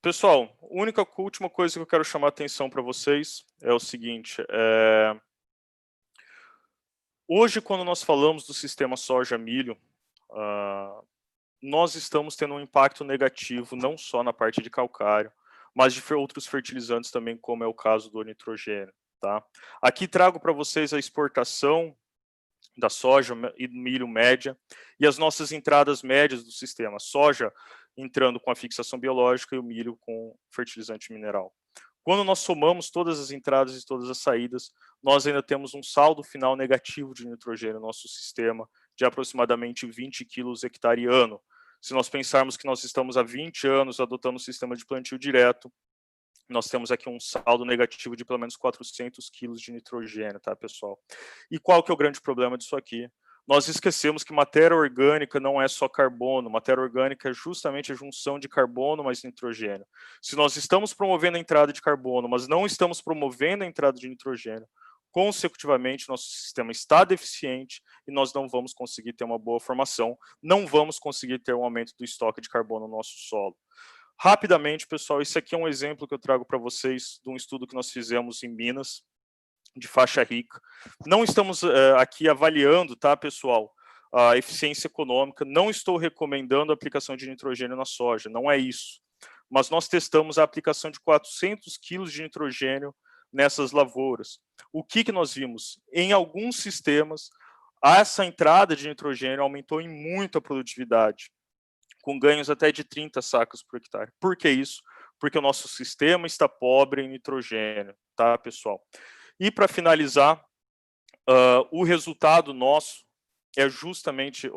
Pessoal, a última coisa que eu quero chamar a atenção para vocês é o seguinte, hoje, quando nós falamos do sistema soja-milho, nós estamos tendo um impacto negativo, não só na parte de calcário, mas de outros fertilizantes também, como é o caso do nitrogênio, tá? Aqui trago para vocês a exportação da soja e do milho média e as nossas entradas médias do sistema. Soja entrando com a fixação biológica e o milho com fertilizante mineral. Quando nós somamos todas as entradas e todas as saídas, nós ainda temos um saldo final negativo de nitrogênio no nosso sistema de aproximadamente 20 quilos hectare ano. Se nós pensarmos que nós estamos há 20 anos adotando o sistema de plantio direto, nós temos aqui um saldo negativo de pelo menos 400 quilos de nitrogênio, tá, pessoal? E qual que é o grande problema disso aqui? Nós esquecemos que matéria orgânica não é só carbono, matéria orgânica é justamente a junção de carbono mais nitrogênio. Se nós estamos promovendo a entrada de carbono, mas não estamos promovendo a entrada de nitrogênio, consecutivamente nosso sistema está deficiente e nós não vamos conseguir ter uma boa formação, não vamos conseguir ter um aumento do estoque de carbono no nosso solo. Rapidamente, pessoal, esse aqui é um exemplo que eu trago para vocês de um estudo que nós fizemos em Minas, de faixa rica. Não estamos aqui avaliando, tá, pessoal, a eficiência econômica, não estou recomendando a aplicação de nitrogênio na soja, não é isso. Mas nós testamos a aplicação de 400 quilos de nitrogênio nessas lavouras. O que nós vimos? Em alguns sistemas, essa entrada de nitrogênio aumentou em muito a produtividade, com ganhos até de 30 sacas por hectare. Por que isso? Porque o nosso sistema está pobre em nitrogênio, tá, pessoal? E para finalizar, o resultado nosso é justamente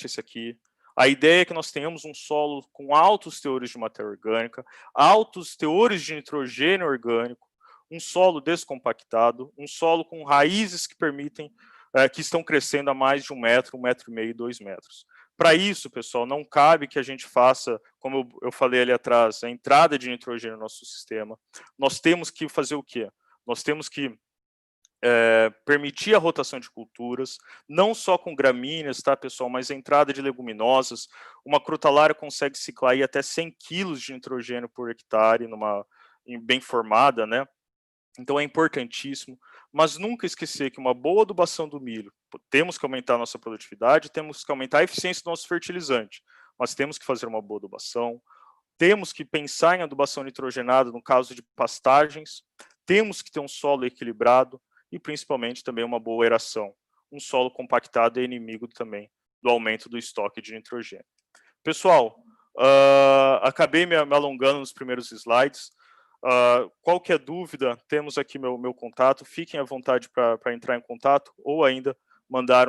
esse aqui. A ideia é que nós tenhamos um solo com altos teores de matéria orgânica, altos teores de nitrogênio orgânico, um solo descompactado, um solo com raízes que permitem, que estão crescendo a mais de 1 metro, 1,5 metro, 2 metros. Para isso, pessoal, não cabe que a gente faça, como eu falei ali atrás, a entrada de nitrogênio no nosso sistema. Nós temos que fazer o quê? Nós temos que permitir a rotação de culturas, não só com gramíneas, tá, pessoal, mas a entrada de leguminosas. Uma crotalária consegue ciclar aí até 100 quilos de nitrogênio por hectare, bem formada, né? Então é importantíssimo, mas nunca esquecer que uma boa adubação do milho, temos que aumentar a nossa produtividade, temos que aumentar a eficiência do nosso fertilizante, mas temos que fazer uma boa adubação, temos que pensar em adubação nitrogenada no caso de pastagens, temos que ter um solo equilibrado e principalmente também uma boa aeração. Um solo compactado é inimigo também do aumento do estoque de nitrogênio. Pessoal, acabei me alongando nos primeiros slides. Qualquer dúvida, temos aqui meu contato, fiquem à vontade para entrar em contato ou ainda mandar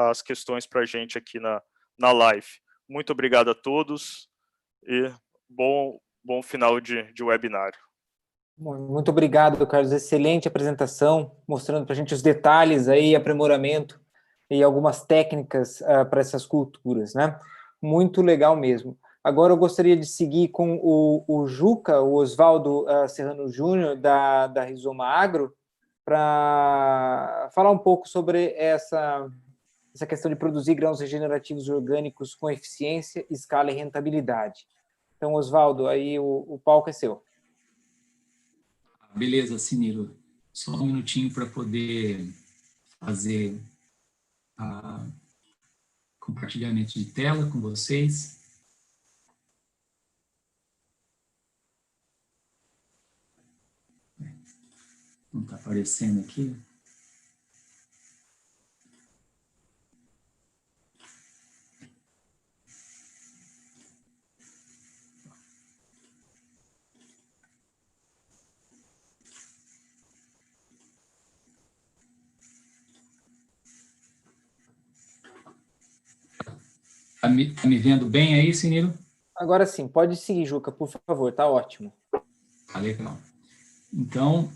as questões para a gente aqui na live. Muito obrigado a todos e bom final de webinário. Muito obrigado, Carlos. Excelente apresentação, mostrando para a gente os detalhes aí, aprimoramento e algumas técnicas para essas culturas, né? Muito legal mesmo. Agora eu gostaria de seguir com o Juca, o Oswaldo Serrano Júnior, da Rizoma Agro, para falar um pouco sobre essa questão de produzir grãos regenerativos orgânicos com eficiência, escala e rentabilidade. Então, Oswaldo, aí o palco é seu. Beleza, Cinilo. Só um minutinho para poder fazer compartilhamento de tela com vocês. Não está aparecendo aqui. Tá me vendo bem aí, Cinilo? Agora sim, pode seguir, Juca, por favor, tá ótimo. Tá legal. Então,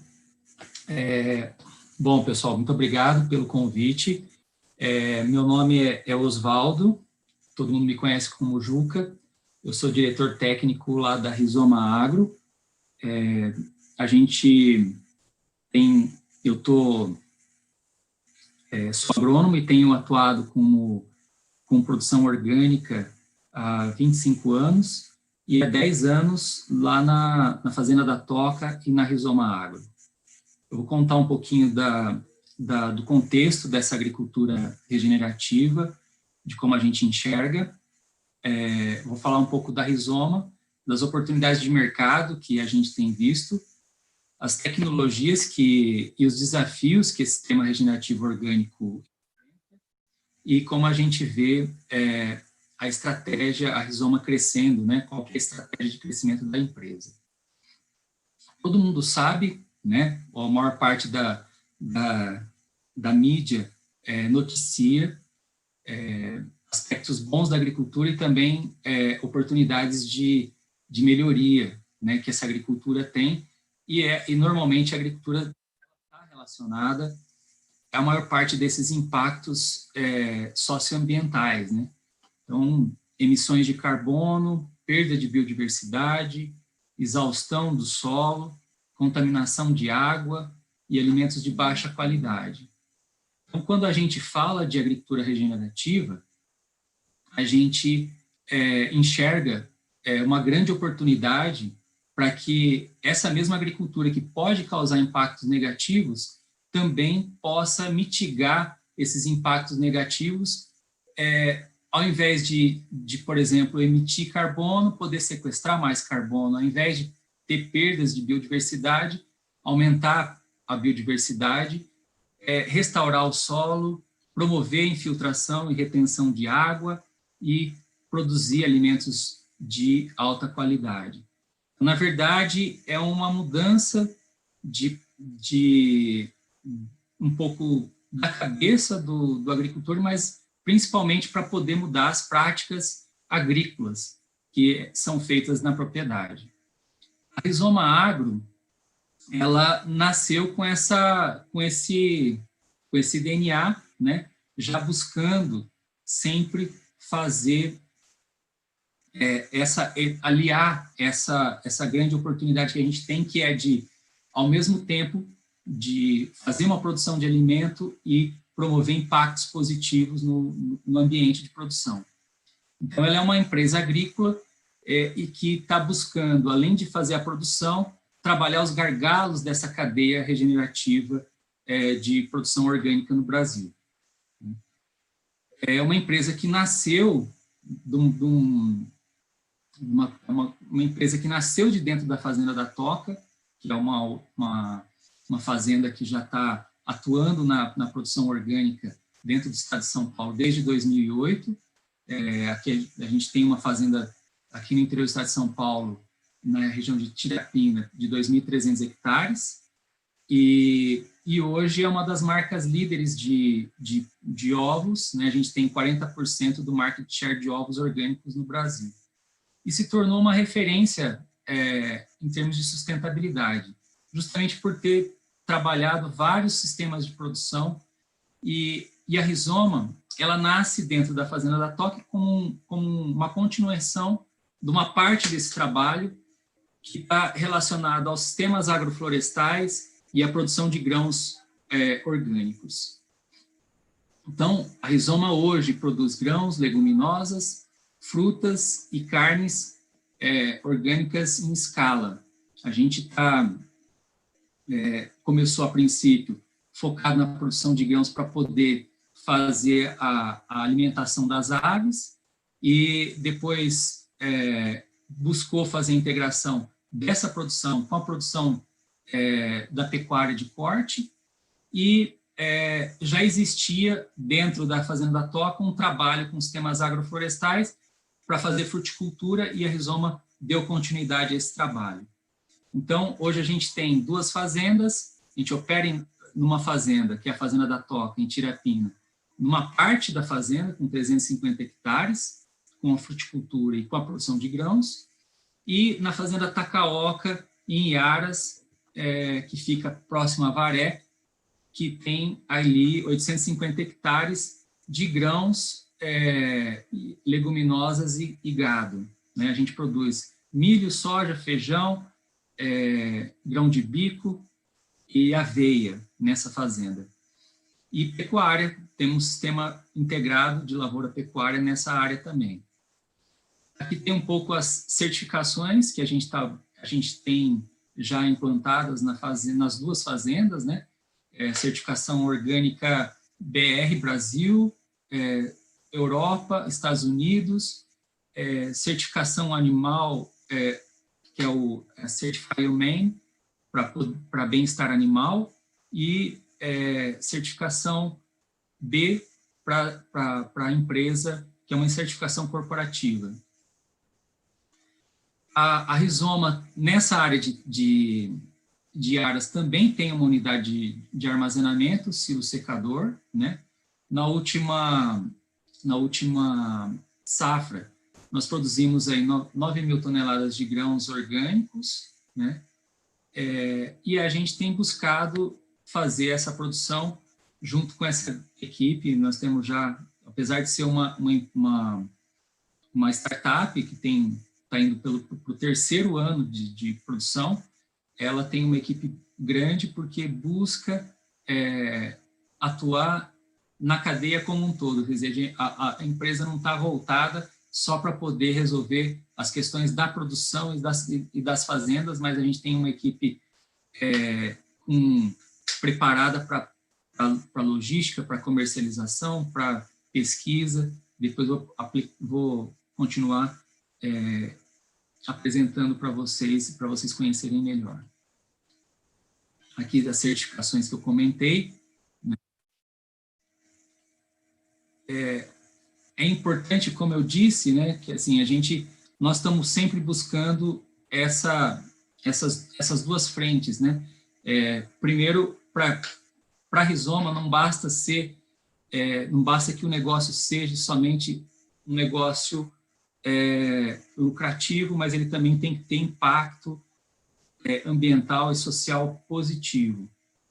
bom, pessoal, muito obrigado pelo convite. Meu nome é Oswaldo, todo mundo me conhece como Juca, eu sou diretor técnico lá da Rizoma Agro. Sou agrônomo e tenho atuado com produção orgânica há 25 anos e há 10 anos lá na Fazenda da Toca e na Rizoma Agro. Eu vou contar um pouquinho do contexto dessa agricultura regenerativa, de como a gente enxerga. Vou falar um pouco da Rizoma, das oportunidades de mercado que a gente tem visto, as tecnologias e os desafios que esse sistema regenerativo orgânico e como a gente vê a estratégia, a Rizoma crescendo, né? Qual que é a estratégia de crescimento da empresa. Todo mundo sabe, né? A maior parte da mídia noticia aspectos bons da agricultura e também oportunidades de melhoria, né? Que essa agricultura tem e normalmente a agricultura está relacionada a maior parte desses impactos socioambientais, né? Então, emissões de carbono, perda de biodiversidade, exaustão do solo, contaminação de água e alimentos de baixa qualidade. Então, quando a gente fala de agricultura regenerativa, a gente enxerga uma grande oportunidade para que essa mesma agricultura que pode causar impactos negativos também possa mitigar esses impactos negativos, ao invés de, por exemplo, emitir carbono, poder sequestrar mais carbono, ao invés de ter perdas de biodiversidade, aumentar a biodiversidade, restaurar o solo, promover a infiltração e retenção de água e produzir alimentos de alta qualidade. Na verdade, é uma mudança de um pouco da cabeça do agricultor, mas principalmente para poder mudar as práticas agrícolas que são feitas na propriedade. A Rizoma Agro, ela nasceu com esse DNA, né, já buscando sempre fazer aliar essa grande oportunidade que a gente tem, que é de, ao mesmo tempo, de fazer uma produção de alimento e promover impactos positivos no ambiente de produção. Então, ela é uma empresa agrícola e que está buscando, além de fazer a produção, trabalhar os gargalos dessa cadeia regenerativa de produção orgânica no Brasil. É uma empresa que nasceu uma empresa que nasceu de dentro da Fazenda da Toca, que é uma fazenda que já está atuando na produção orgânica dentro do estado de São Paulo desde 2008. Aqui a gente tem uma fazenda aqui no interior do estado de São Paulo, na região de Tirapina, de 2.300 hectares, e hoje é uma das marcas líderes de ovos, né? A gente tem 40% do market share de ovos orgânicos no Brasil. E se tornou uma referência em termos de sustentabilidade, justamente por ter trabalhado vários sistemas de produção, e a Rizoma, ela nasce dentro da Fazenda da Toca como uma continuação de uma parte desse trabalho que está relacionado aos sistemas agroflorestais e à produção de grãos orgânicos. Então, a Rizoma hoje produz grãos, leguminosas, frutas e carnes orgânicas em escala. A gente começou, a princípio, focado na produção de grãos para poder fazer a alimentação das aves, e depois buscou fazer a integração dessa produção com a produção da pecuária de corte, e já existia dentro da Fazenda da Toca um trabalho com sistemas agroflorestais para fazer fruticultura, e a Rizoma deu continuidade a esse trabalho. Então, hoje a gente tem 2 fazendas, a gente opera numa fazenda, que é a Fazenda da Toca, em Tirapina, numa parte da fazenda, com 350 hectares, com a fruticultura e com a produção de grãos, e na Fazenda Tacaoca, em Iaras, que fica próximo a Varé, que tem ali 850 hectares de grãos, leguminosas e gado, né? A gente produz milho, soja, feijão, grão de bico e aveia nessa fazenda. E pecuária, temos um sistema integrado de lavoura pecuária nessa área também. Aqui tem um pouco as certificações que a gente tem já implantadas nas 2 fazendas, né? Certificação orgânica BR Brasil, Europa, Estados Unidos, certificação animal, que é a Certify Humane, para bem-estar animal, e certificação B para a empresa, que é uma certificação corporativa. A Rizoma, nessa área de Aras, também tem uma unidade de armazenamento, silo secador, né? Na última safra, nós produzimos aí 9.000 toneladas de grãos orgânicos, né? E a gente tem buscado fazer essa produção junto com essa equipe. Nós temos já, apesar de ser uma startup que está indo para o 3º ano de produção, ela tem uma equipe grande porque busca atuar na cadeia como um todo. Quer dizer, a empresa não está voltada só para poder resolver as questões da produção e das fazendas, mas a gente tem uma equipe preparada para logística, para comercialização, para pesquisa. Depois vou continuar apresentando para vocês conhecerem melhor. Aqui das certificações que eu comentei, né? É importante, como eu disse, né, que assim nós estamos sempre buscando essas 2 frentes, né? Primeiro, para a Rizoma não basta que o negócio seja somente um negócio lucrativo, mas ele também tem que ter impacto ambiental e social positivo,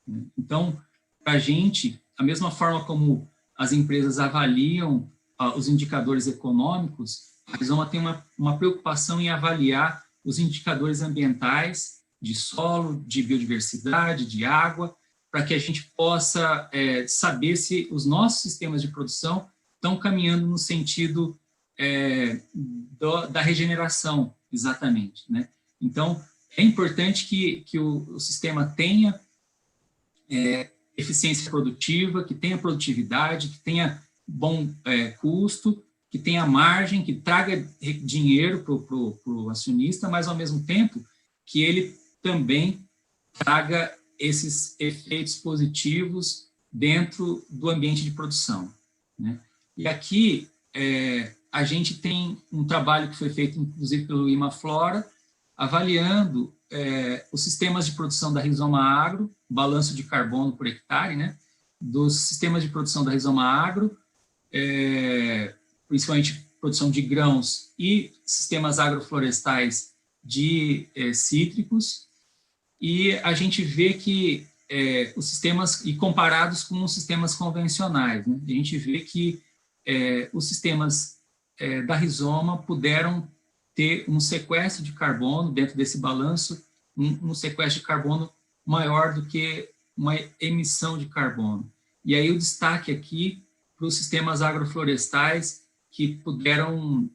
né? Então, para a gente, a mesma forma como as empresas avaliam os indicadores econômicos, a Rizoma tem uma preocupação em avaliar os indicadores ambientais, de solo, de biodiversidade, de água, para que a gente possa saber se os nossos sistemas de produção estão caminhando no sentido da regeneração, exatamente, né? Então, é importante que o sistema tenha eficiência produtiva, que tenha produtividade, que tenha bom custo, que tenha margem, que traga dinheiro para o acionista, mas, ao mesmo tempo, que ele também traga esses efeitos positivos dentro do ambiente de produção, né? E aqui a gente tem um trabalho que foi feito, inclusive, pelo Imaflora. avaliando os sistemas de produção da Rizoma Agro, balanço de carbono por hectare, né, dos sistemas de produção da Rizoma Agro, principalmente produção de grãos e sistemas agroflorestais de cítricos, e a gente vê que os sistemas, e comparados com os sistemas convencionais, né, a gente vê que os sistemas da Rizoma puderam ter um sequestro de carbono dentro desse balanço, um sequestro de carbono maior do que uma emissão de carbono. E aí o destaque aqui para os sistemas agroflorestais que puderam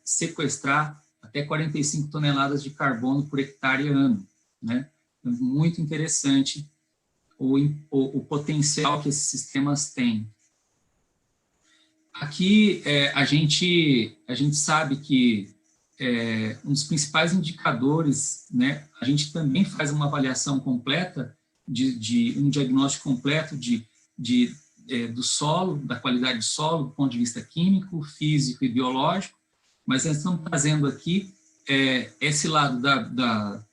sequestrar até 45 toneladas de carbono por hectare ano, né? Muito interessante o potencial que esses sistemas têm. Aqui a gente sabe que um dos principais indicadores, né, a gente também faz uma avaliação completa, de um diagnóstico completo do solo, da qualidade do solo, do ponto de vista químico, físico e biológico, mas nós estamos trazendo aqui esse lado da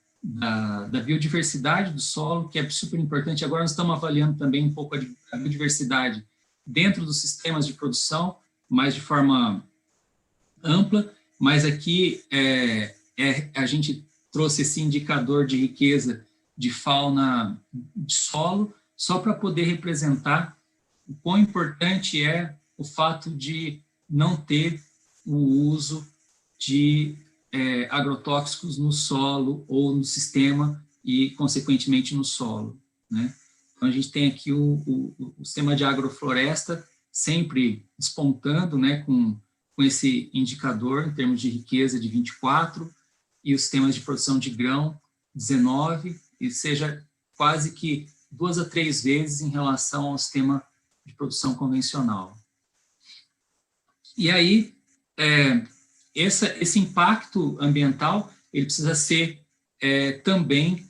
biodiversidade do solo, que é super importante. Agora nós estamos avaliando também um pouco a biodiversidade dentro dos sistemas de produção, mas de forma ampla, mas aqui a gente trouxe esse indicador de riqueza de fauna de solo, só para poder representar o quão importante é o fato de não ter o uso de agrotóxicos no solo ou no sistema e, consequentemente, no solo, né? Então, a gente tem aqui o sistema de agrofloresta sempre despontando, né, com esse indicador em termos de riqueza de 24, e os sistemas de produção de grão 19, e seja quase que 2 a 3 vezes em relação ao sistema de produção convencional. E aí, esse impacto ambiental, ele precisa ser também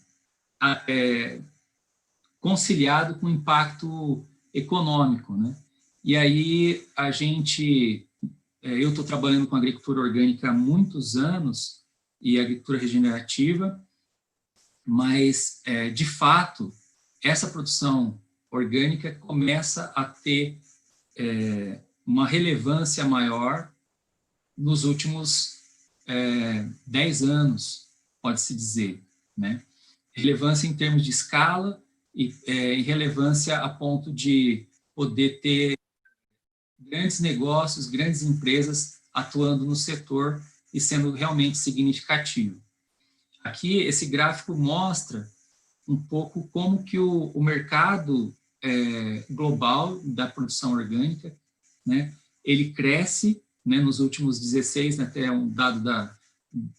conciliado com o impacto econômico, né? E aí, eu estou trabalhando com agricultura orgânica há muitos anos, e agricultura regenerativa, mas, de fato, essa produção orgânica começa a ter uma relevância maior nos últimos 10 anos, pode-se dizer, né? Relevância em termos de escala e relevância a ponto de poder ter grandes negócios, grandes empresas atuando no setor e sendo realmente significativo. Aqui, esse gráfico mostra um pouco como que o mercado global da produção orgânica, né, ele cresce, né, nos últimos 16, até um dado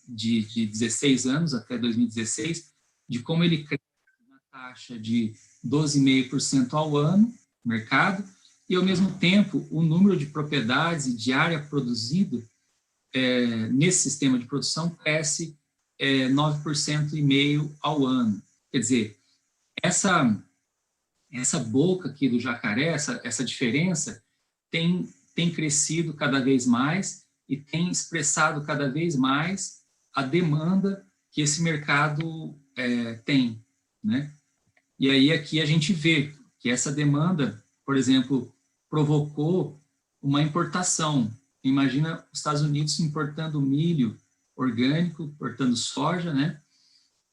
de 16 anos, até 2016, de como ele cresce na taxa de 12,5% ao ano, mercado, e, ao mesmo tempo, o número de propriedades e de área produzida nesse sistema de produção cresce 9,5% ao ano. Quer dizer, essa boca aqui do jacaré, essa diferença, tem crescido cada vez mais e tem expressado cada vez mais a demanda que esse mercado tem, né? E aí aqui a gente vê que essa demanda, por exemplo, provocou uma importação. Imagina os Estados Unidos importando milho orgânico, importando soja, né?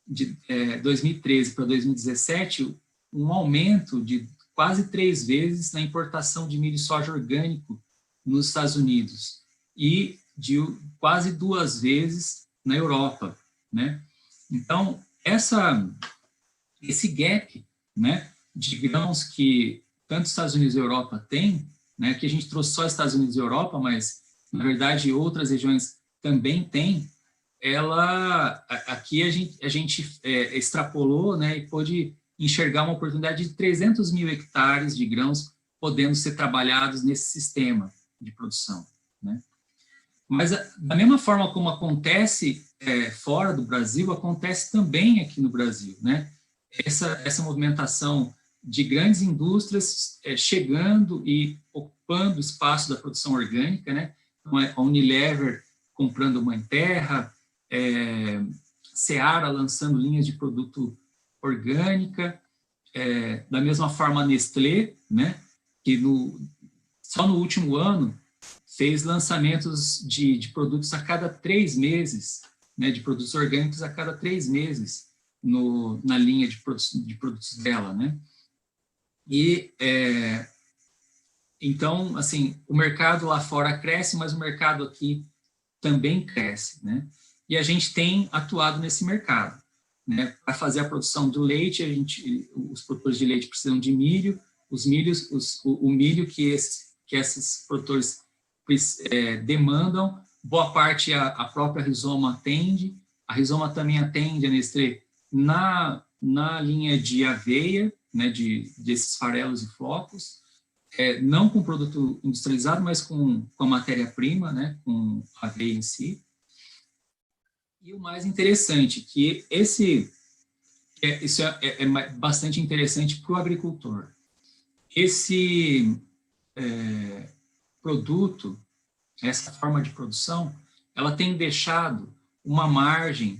De 2013 para 2017, um aumento de quase 3 vezes na importação de milho e soja orgânico nos Estados Unidos e de quase 2 vezes na Europa, né? Então, esse gap, né, de grãos que tanto os Estados Unidos e a Europa têm, né, que a gente trouxe só Estados Unidos e Europa, mas, na verdade, outras regiões também têm, aqui a gente extrapolou, né, e pôde enxergar uma oportunidade de 300 mil hectares de grãos podendo ser trabalhados nesse sistema de produção, né? Mas, da mesma forma como acontece fora do Brasil, acontece também aqui no Brasil, né? Essa movimentação de grandes indústrias chegando e ocupando o espaço da produção orgânica, né? Então, a Unilever comprando Mãe Terra, Seara lançando linhas de produto orgânica, da mesma forma a Nestlé, né, que só no último ano fez lançamentos de produtos a cada 3 meses, né, de produtos orgânicos a cada 3 meses na linha de produtos dela, né? E, então, assim, o mercado lá fora cresce, mas o mercado aqui também cresce, né? E a gente tem atuado nesse mercado, né? Para fazer a produção do leite, os produtores de leite precisam de milho, o milho que esses produtores demandam, boa parte a própria Rizoma atende, a Rizoma também atende a Nestlé na linha de aveia, né, desses farelos e flocos, não com produto industrializado, mas com a matéria-prima, né, com a aveia em si. E o mais interessante, que isso é bastante interessante para o agricultor. Esse produto, essa forma de produção, ela tem deixado uma margem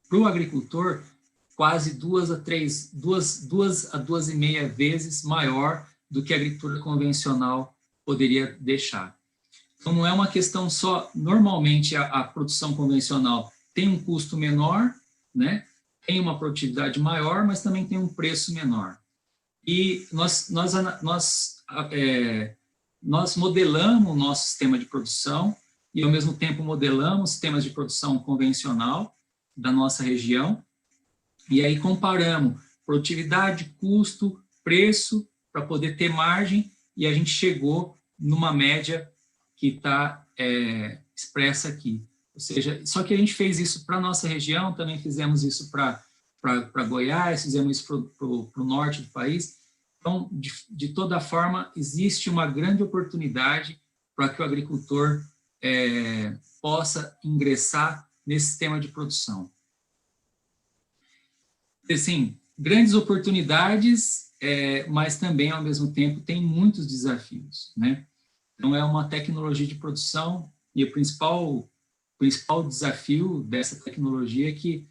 para o agricultor quase 2 a 2,5 vezes maior do que a agricultura convencional poderia deixar. Então, não é uma questão só, normalmente a produção convencional tem um custo menor, né? Tem uma produtividade maior, mas também tem um preço menor. E nós modelamos o nosso sistema de produção e, ao mesmo tempo, modelamos sistemas de produção convencional da nossa região, e aí comparamos produtividade, custo, preço, para poder ter margem, e a gente chegou numa média que está expressa aqui. Ou seja, só que a gente fez isso para a nossa região, também fizemos isso para Goiás, fizemos isso para o norte do país. Então, de toda forma, existe uma grande oportunidade para que o agricultor possa ingressar nesse sistema de produção. Assim, grandes oportunidades, mas também, ao mesmo tempo, tem muitos desafios, né? Então, é uma tecnologia de produção e o principal desafio dessa tecnologia é que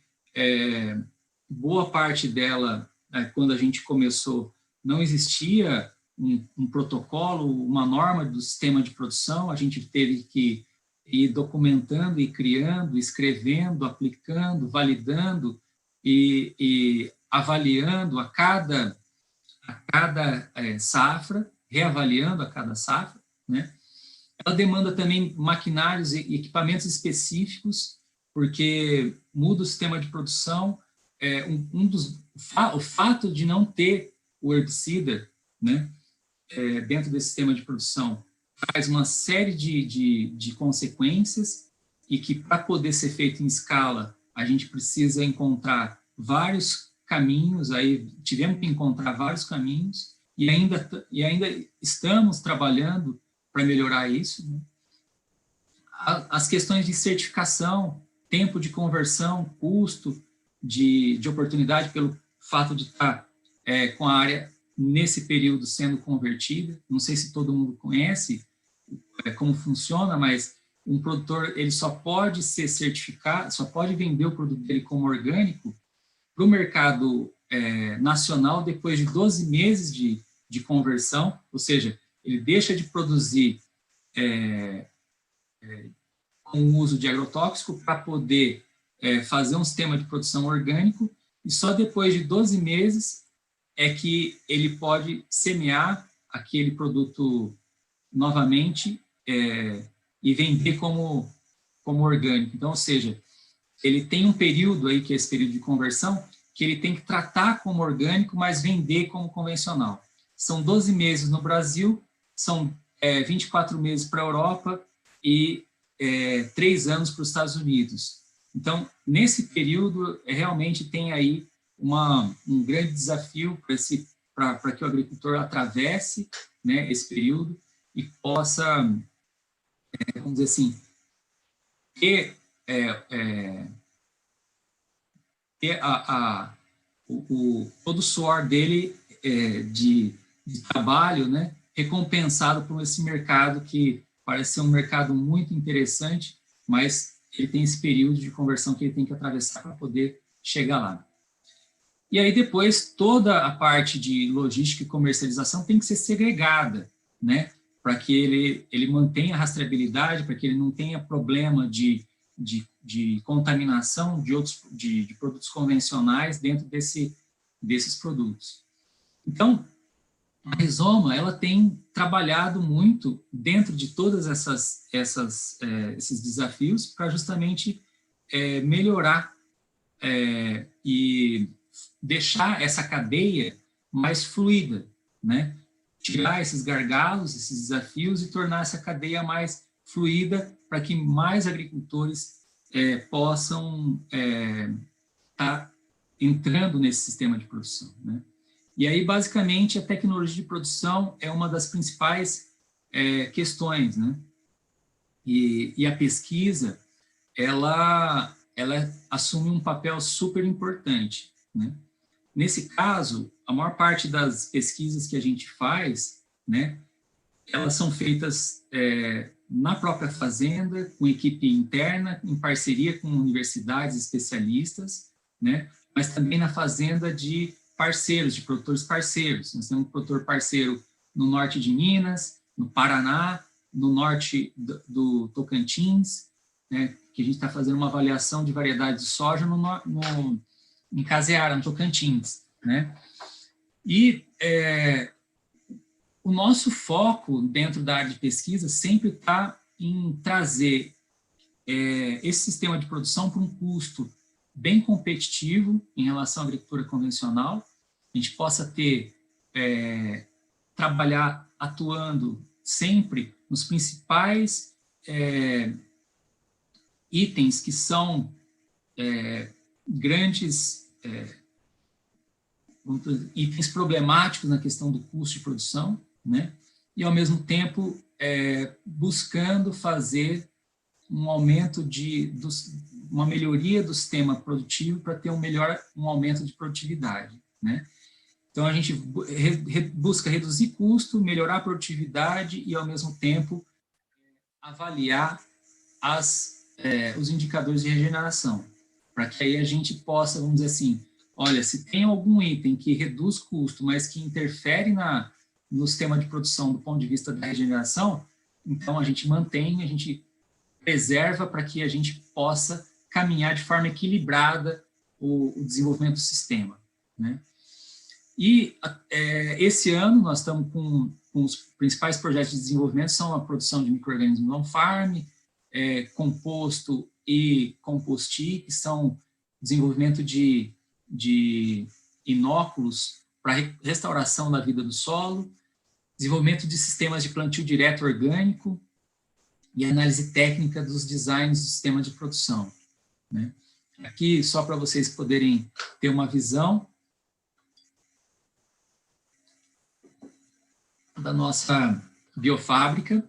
boa parte dela, quando a gente começou, não existia um protocolo, uma norma do sistema de produção, a gente teve que ir documentando e criando, escrevendo, aplicando, validando e avaliando a cada safra, reavaliando a cada safra, né? Ela demanda também maquinários e equipamentos específicos, porque muda o sistema de produção. O fato de não ter o herbicida, né, dentro desse sistema de produção traz uma série de consequências, e que, para poder ser feito em escala, a gente precisa encontrar vários caminhos, aí tivemos que encontrar vários caminhos, e ainda estamos trabalhando para melhorar isso, né? As questões de certificação, tempo de conversão, custo de oportunidade pelo fato de estar com a área nesse período sendo convertida. Não sei se todo mundo conhece como funciona, mas um produtor ele só pode ser certificado, só pode vender o produto dele como orgânico para o mercado nacional depois de 12 meses de conversão, ou seja, ele deixa de produzir com o uso de agrotóxico para poder fazer um sistema de produção orgânico, e só depois de 12 meses é que ele pode semear aquele produto novamente e vender como orgânico. Então, ou seja, ele tem um período aí, que é esse período de conversão, que ele tem que tratar como orgânico, mas vender como convencional. São 12 meses no Brasil, são 24 meses para a Europa e 3 anos para os Estados Unidos. Então, nesse período, realmente tem aí um grande desafio para que o agricultor atravesse, né, esse período e possa, vamos dizer assim, ter todo o suor dele de trabalho, né, recompensado por esse mercado que parece ser um mercado muito interessante mas ele tem esse período de conversão que ele tem que atravessar para poder chegar lá. E aí depois toda a parte de logística e comercialização tem que ser segregada, né? Para que ele mantenha a rastreabilidade, para que ele não tenha problema de contaminação de produtos convencionais dentro desses produtos. Então, a Rizoma, ela tem trabalhado muito dentro de todas esses desafios para justamente melhorar e deixar essa cadeia mais fluida, né? Tirar esses gargalos, esses desafios e tornar essa cadeia mais fluida para que mais agricultores possam estar entrando nesse sistema de produção, né? E aí, basicamente, a tecnologia de produção é uma das principais questões, né? E a pesquisa, ela assume um papel super importante, né? Nesse caso, a maior parte das pesquisas que a gente faz, né, elas são feitas na própria fazenda, com equipe interna, em parceria com universidades especialistas, né, mas também na fazenda de parceiros, de produtores parceiros. Nós temos um produtor parceiro no norte de Minas, no Paraná, no norte do Tocantins, né, que a gente está fazendo uma avaliação de variedades de soja em Caseara, no Tocantins, né? E o nosso foco dentro da área de pesquisa sempre está em trazer esse sistema de produção para um custo bem competitivo em relação à agricultura convencional, a gente possa trabalhar atuando sempre nos principais itens que são grandes itens problemáticos na questão do custo de produção, né? E, ao mesmo tempo, buscando fazer um aumento uma melhoria do sistema produtivo para ter um aumento de produtividade, né? Então, a gente busca reduzir custo, melhorar a produtividade e, ao mesmo tempo, avaliar os indicadores de regeneração, para que aí a gente possa, vamos dizer assim, olha, se tem algum item que reduz custo, mas que interfere no sistema de produção do ponto de vista da regeneração, então a gente mantém, a gente preserva para que a gente possa caminhar de forma equilibrada o desenvolvimento do sistema, né? E esse ano nós estamos com os principais projetos de desenvolvimento, são a produção de micro-organismos on-farm, composto e composti, que são desenvolvimento de inóculos para restauração da vida do solo, desenvolvimento de sistemas de plantio direto orgânico e análise técnica dos designs do sistema de produção, né? Aqui, só para vocês poderem ter uma visão da nossa biofábrica.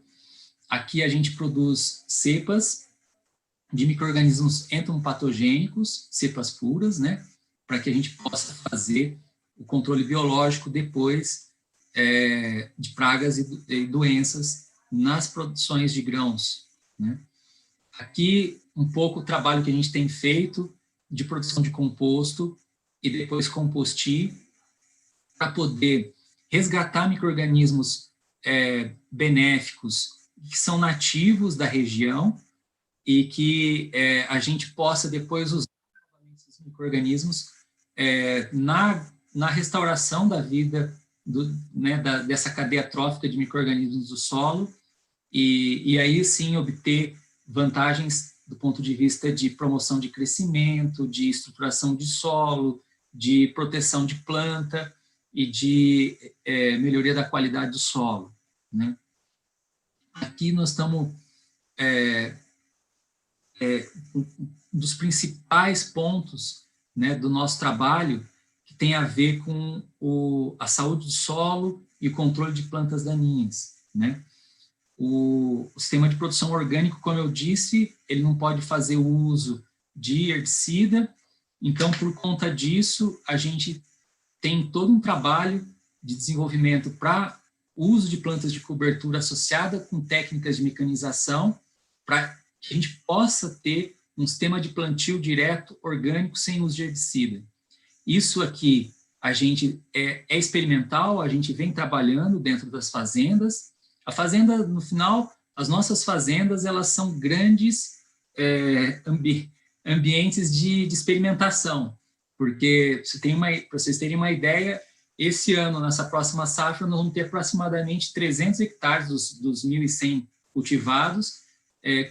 Aqui a gente produz cepas de micro-organismos entomopatogênicos, cepas puras, né, para que a gente possa fazer o controle biológico depois de pragas e doenças nas produções de grãos, né. Aqui, um pouco o trabalho que a gente tem feito de produção de composto e depois compostir, para poder resgatar micro-organismos benéficos que são nativos da região e que a gente possa depois usar esses micro-organismos na restauração da vida dessa cadeia trófica de micro-organismos do solo e aí sim obter vantagens do ponto de vista de promoção de crescimento, de estruturação de solo, de proteção de planta e de melhoria da qualidade do solo, né? Aqui nós estamos um dos principais pontos, né, do nosso trabalho, que tem a ver com a saúde do solo e o controle de plantas daninhas, né? O sistema de produção orgânico, como eu disse, ele não pode fazer o uso de herbicida, então, por conta disso, a gente tem todo um trabalho de desenvolvimento para uso de plantas de cobertura associada com técnicas de mecanização, para que a gente possa ter um sistema de plantio direto orgânico sem uso de herbicida. Isso aqui a gente é experimental, a gente vem trabalhando dentro das fazendas. A fazenda, no final, as nossas fazendas, elas são grandes ambientes de experimentação, porque para vocês terem uma ideia, esse ano, nessa próxima safra, nós vamos ter aproximadamente 300 hectares dos 1.100 cultivados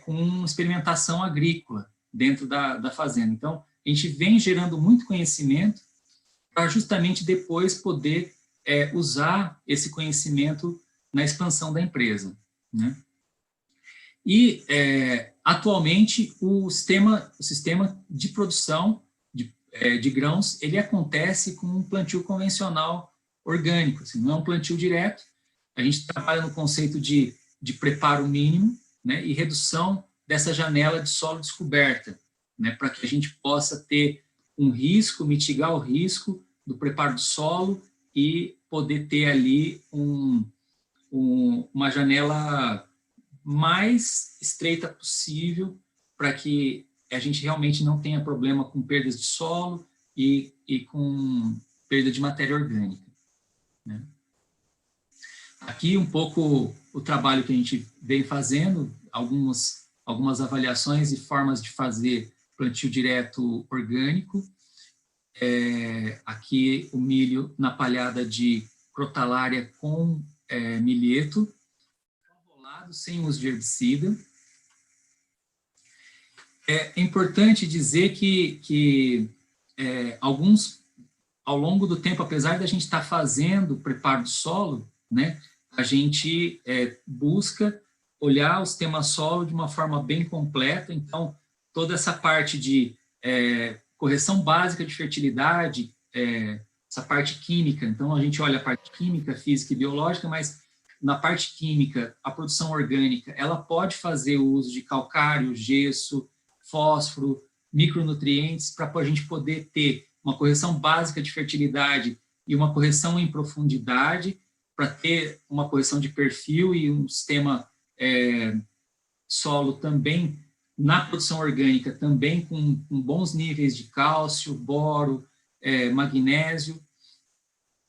com experimentação agrícola dentro da fazenda. Então, a gente vem gerando muito conhecimento para justamente depois poder usar esse conhecimento na expansão da empresa, né? E, atualmente, o sistema de produção de grãos, ele acontece com um plantio convencional orgânico, assim, não é um plantio direto. A gente trabalha no conceito de preparo mínimo, né, e redução dessa janela de solo descoberta, né, para que a gente possa ter um risco, mitigar o risco do preparo do solo e poder ter ali uma janela mais estreita possível para que a gente realmente não tenha problema com perdas de solo e com perda de matéria orgânica, né? Aqui um pouco o trabalho que a gente vem fazendo, algumas avaliações e formas de fazer plantio direto orgânico. Aqui o milho na palhada de crotalária com milheto, enrolado sem uso de herbicida. É importante dizer que ao longo do tempo, apesar da gente estar fazendo preparo do solo, né, a gente busca olhar o sistema solo de uma forma bem completa. Então, toda essa parte de correção básica de fertilidade, essa parte química, então a gente olha a parte química, física e biológica, mas na parte química, a produção orgânica, ela pode fazer o uso de calcário, gesso, fósforo, micronutrientes, para a gente poder ter uma correção básica de fertilidade e uma correção em profundidade, para ter uma correção de perfil e um sistema solo também, na produção orgânica, também com bons níveis de cálcio, boro, magnésio.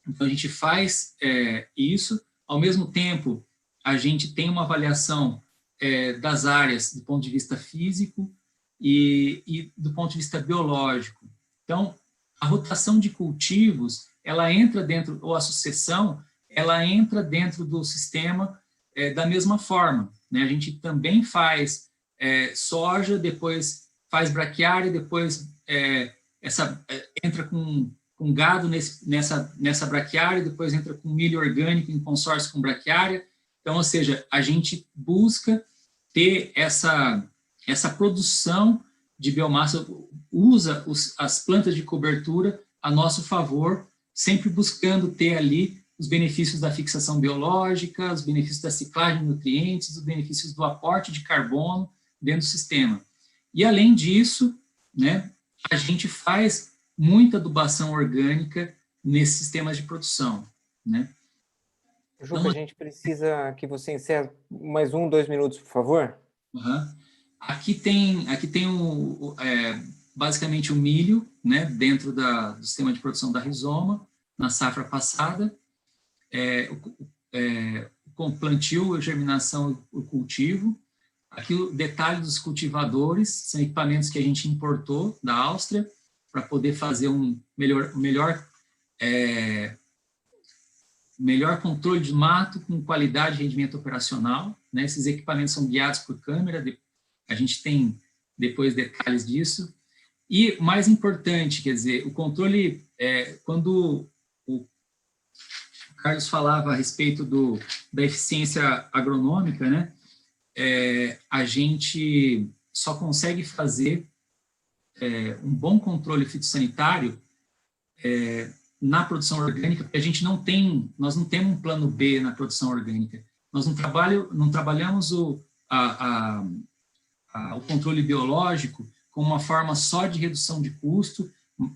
Então, a gente faz isso. Ao mesmo tempo, a gente tem uma avaliação das áreas do ponto de vista físico e do ponto de vista biológico. Então, a rotação de cultivos, ela entra dentro, ou a sucessão, ela entra dentro do sistema da mesma forma, né? A gente também faz soja, depois faz braquiária, depois entra com gado nessa braquiária, depois entra com milho orgânico em consórcio com braquiária. Então, ou seja, a gente busca ter essa produção de biomassa, usa as plantas de cobertura a nosso favor, sempre buscando ter ali os benefícios da fixação biológica, os benefícios da ciclagem de nutrientes, os benefícios do aporte de carbono dentro do sistema. E, além disso, né, a gente faz muita adubação orgânica nesses sistemas de produção, né? Juca, então, a gente precisa que você encerre mais 2 minutos, por favor. Uhum. Aqui tem basicamente o milho, né, dentro do sistema de produção da Rizoma, na safra passada, com plantio, germinação e cultivo. Aqui o detalhe dos cultivadores, são equipamentos que a gente importou da Áustria para poder fazer um melhor controle de mato com qualidade e rendimento operacional, né? Esses equipamentos são guiados por câmera, a gente tem depois detalhes disso. E, mais importante, quer dizer, o controle, quando o Carlos falava a respeito da eficiência agronômica, né? A gente só consegue fazer um bom controle fitossanitário na produção orgânica, porque nós não temos um plano B na produção orgânica. Nós não trabalhamos o controle biológico como uma forma só de redução de custo,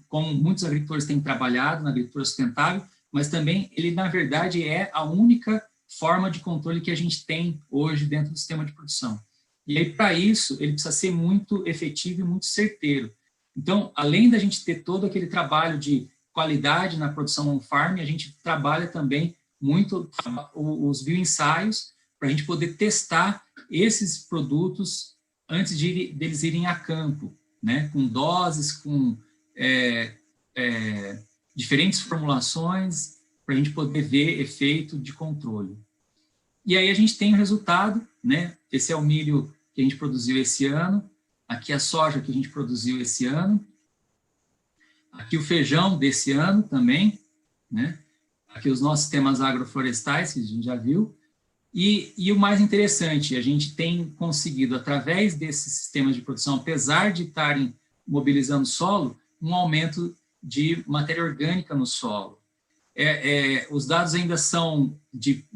como muitos agricultores têm trabalhado na agricultura sustentável, mas também ele, na verdade, é a única forma de controle que a gente tem hoje dentro do sistema de produção. E aí, para isso, ele precisa ser muito efetivo e muito certeiro. Então, além da gente ter todo aquele trabalho de qualidade na produção on-farm, a gente trabalha também muito os bioensaios para a gente poder testar esses produtos antes deles irem a campo, né? Com doses, com diferentes formulações, para a gente poder ver efeito de controle. E aí a gente tem o resultado, né? Esse é o milho que a gente produziu esse ano, aqui a soja que a gente produziu esse ano, aqui o feijão desse ano também, né? Aqui os nossos sistemas agroflorestais, que a gente já viu, e o mais interessante, a gente tem conseguido, através desses sistemas de produção, apesar de estarem mobilizando o solo, um aumento de matéria orgânica no solo. Os dados ainda são de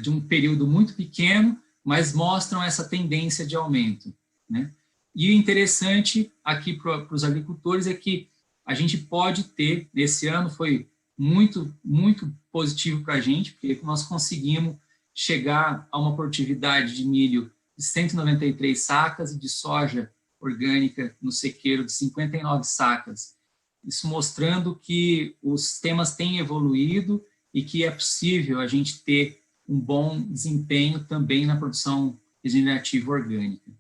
um período muito pequeno, mas mostram essa tendência de aumento, né? E o interessante aqui para os agricultores é que a gente pode ter, nesse ano foi muito, muito positivo para a gente, porque nós conseguimos chegar a uma produtividade de milho de 193 sacas e de soja orgânica no sequeiro de 59 sacas. Isso mostrando que os sistemas têm evoluído e que é possível a gente ter um bom desempenho também na produção regenerativa orgânica.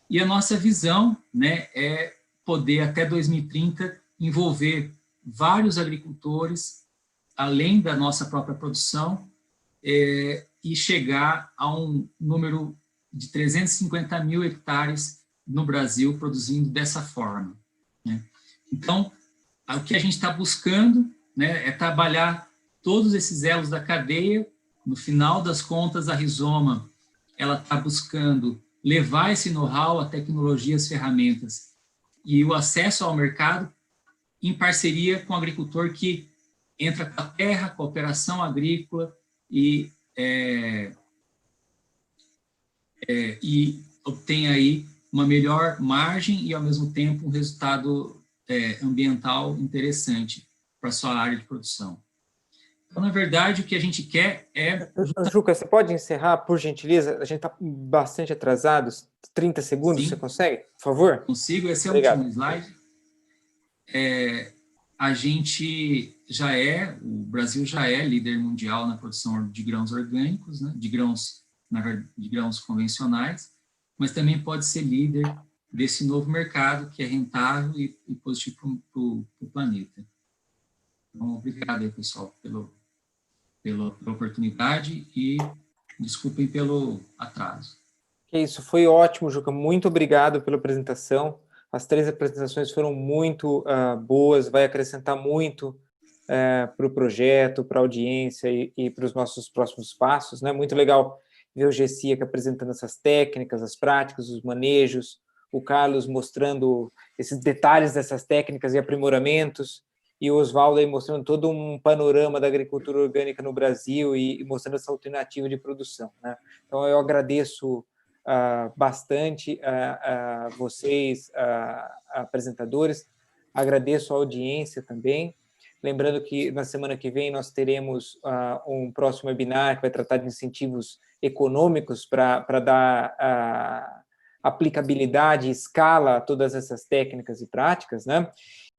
E a nossa visão, né, é poder, até 2030, envolver vários agricultores, além da nossa própria produção, e chegar a um número de 350 mil hectares no Brasil produzindo dessa forma, né? Então, o que a gente está buscando, né, é trabalhar todos esses elos da cadeia. No final das contas, a Rizoma ela está buscando levar esse know-how, a tecnologia, as ferramentas e o acesso ao mercado em parceria com o agricultor que entra com a terra, com a operação agrícola e obtém aí uma melhor margem e, ao mesmo tempo, um resultado ambiental interessante para a sua área de produção. Então, na verdade, o que a gente quer é... Juca, você pode encerrar, por gentileza? A gente está bastante atrasados. 30 segundos, Sim. Você consegue? Por favor? Consigo. Esse é Obrigado. o último slide. A gente o Brasil já é líder mundial na produção de grãos orgânicos, né? de grãos convencionais, mas também pode ser líder desse novo mercado que é rentável e positivo para o planeta. Então, obrigado aí, pessoal, pela oportunidade e desculpem pelo atraso. Que isso, foi ótimo, Juca. Muito obrigado pela apresentação. As 3 apresentações foram muito boas, vai acrescentar muito para o projeto, para a audiência e para os nossos próximos passos, né? Muito legal ver o GECIAC apresentando essas técnicas, as práticas, os manejos, o Carlos mostrando esses detalhes dessas técnicas e aprimoramentos, e o Oswaldo aí mostrando todo um panorama da agricultura orgânica no Brasil e mostrando essa alternativa de produção, né? Então, eu agradeço bastante a vocês, apresentadores, agradeço a audiência também. Lembrando que na semana que vem nós teremos um próximo webinar que vai tratar de incentivos econômicos para dar aplicabilidade e escala a todas essas técnicas e práticas, né?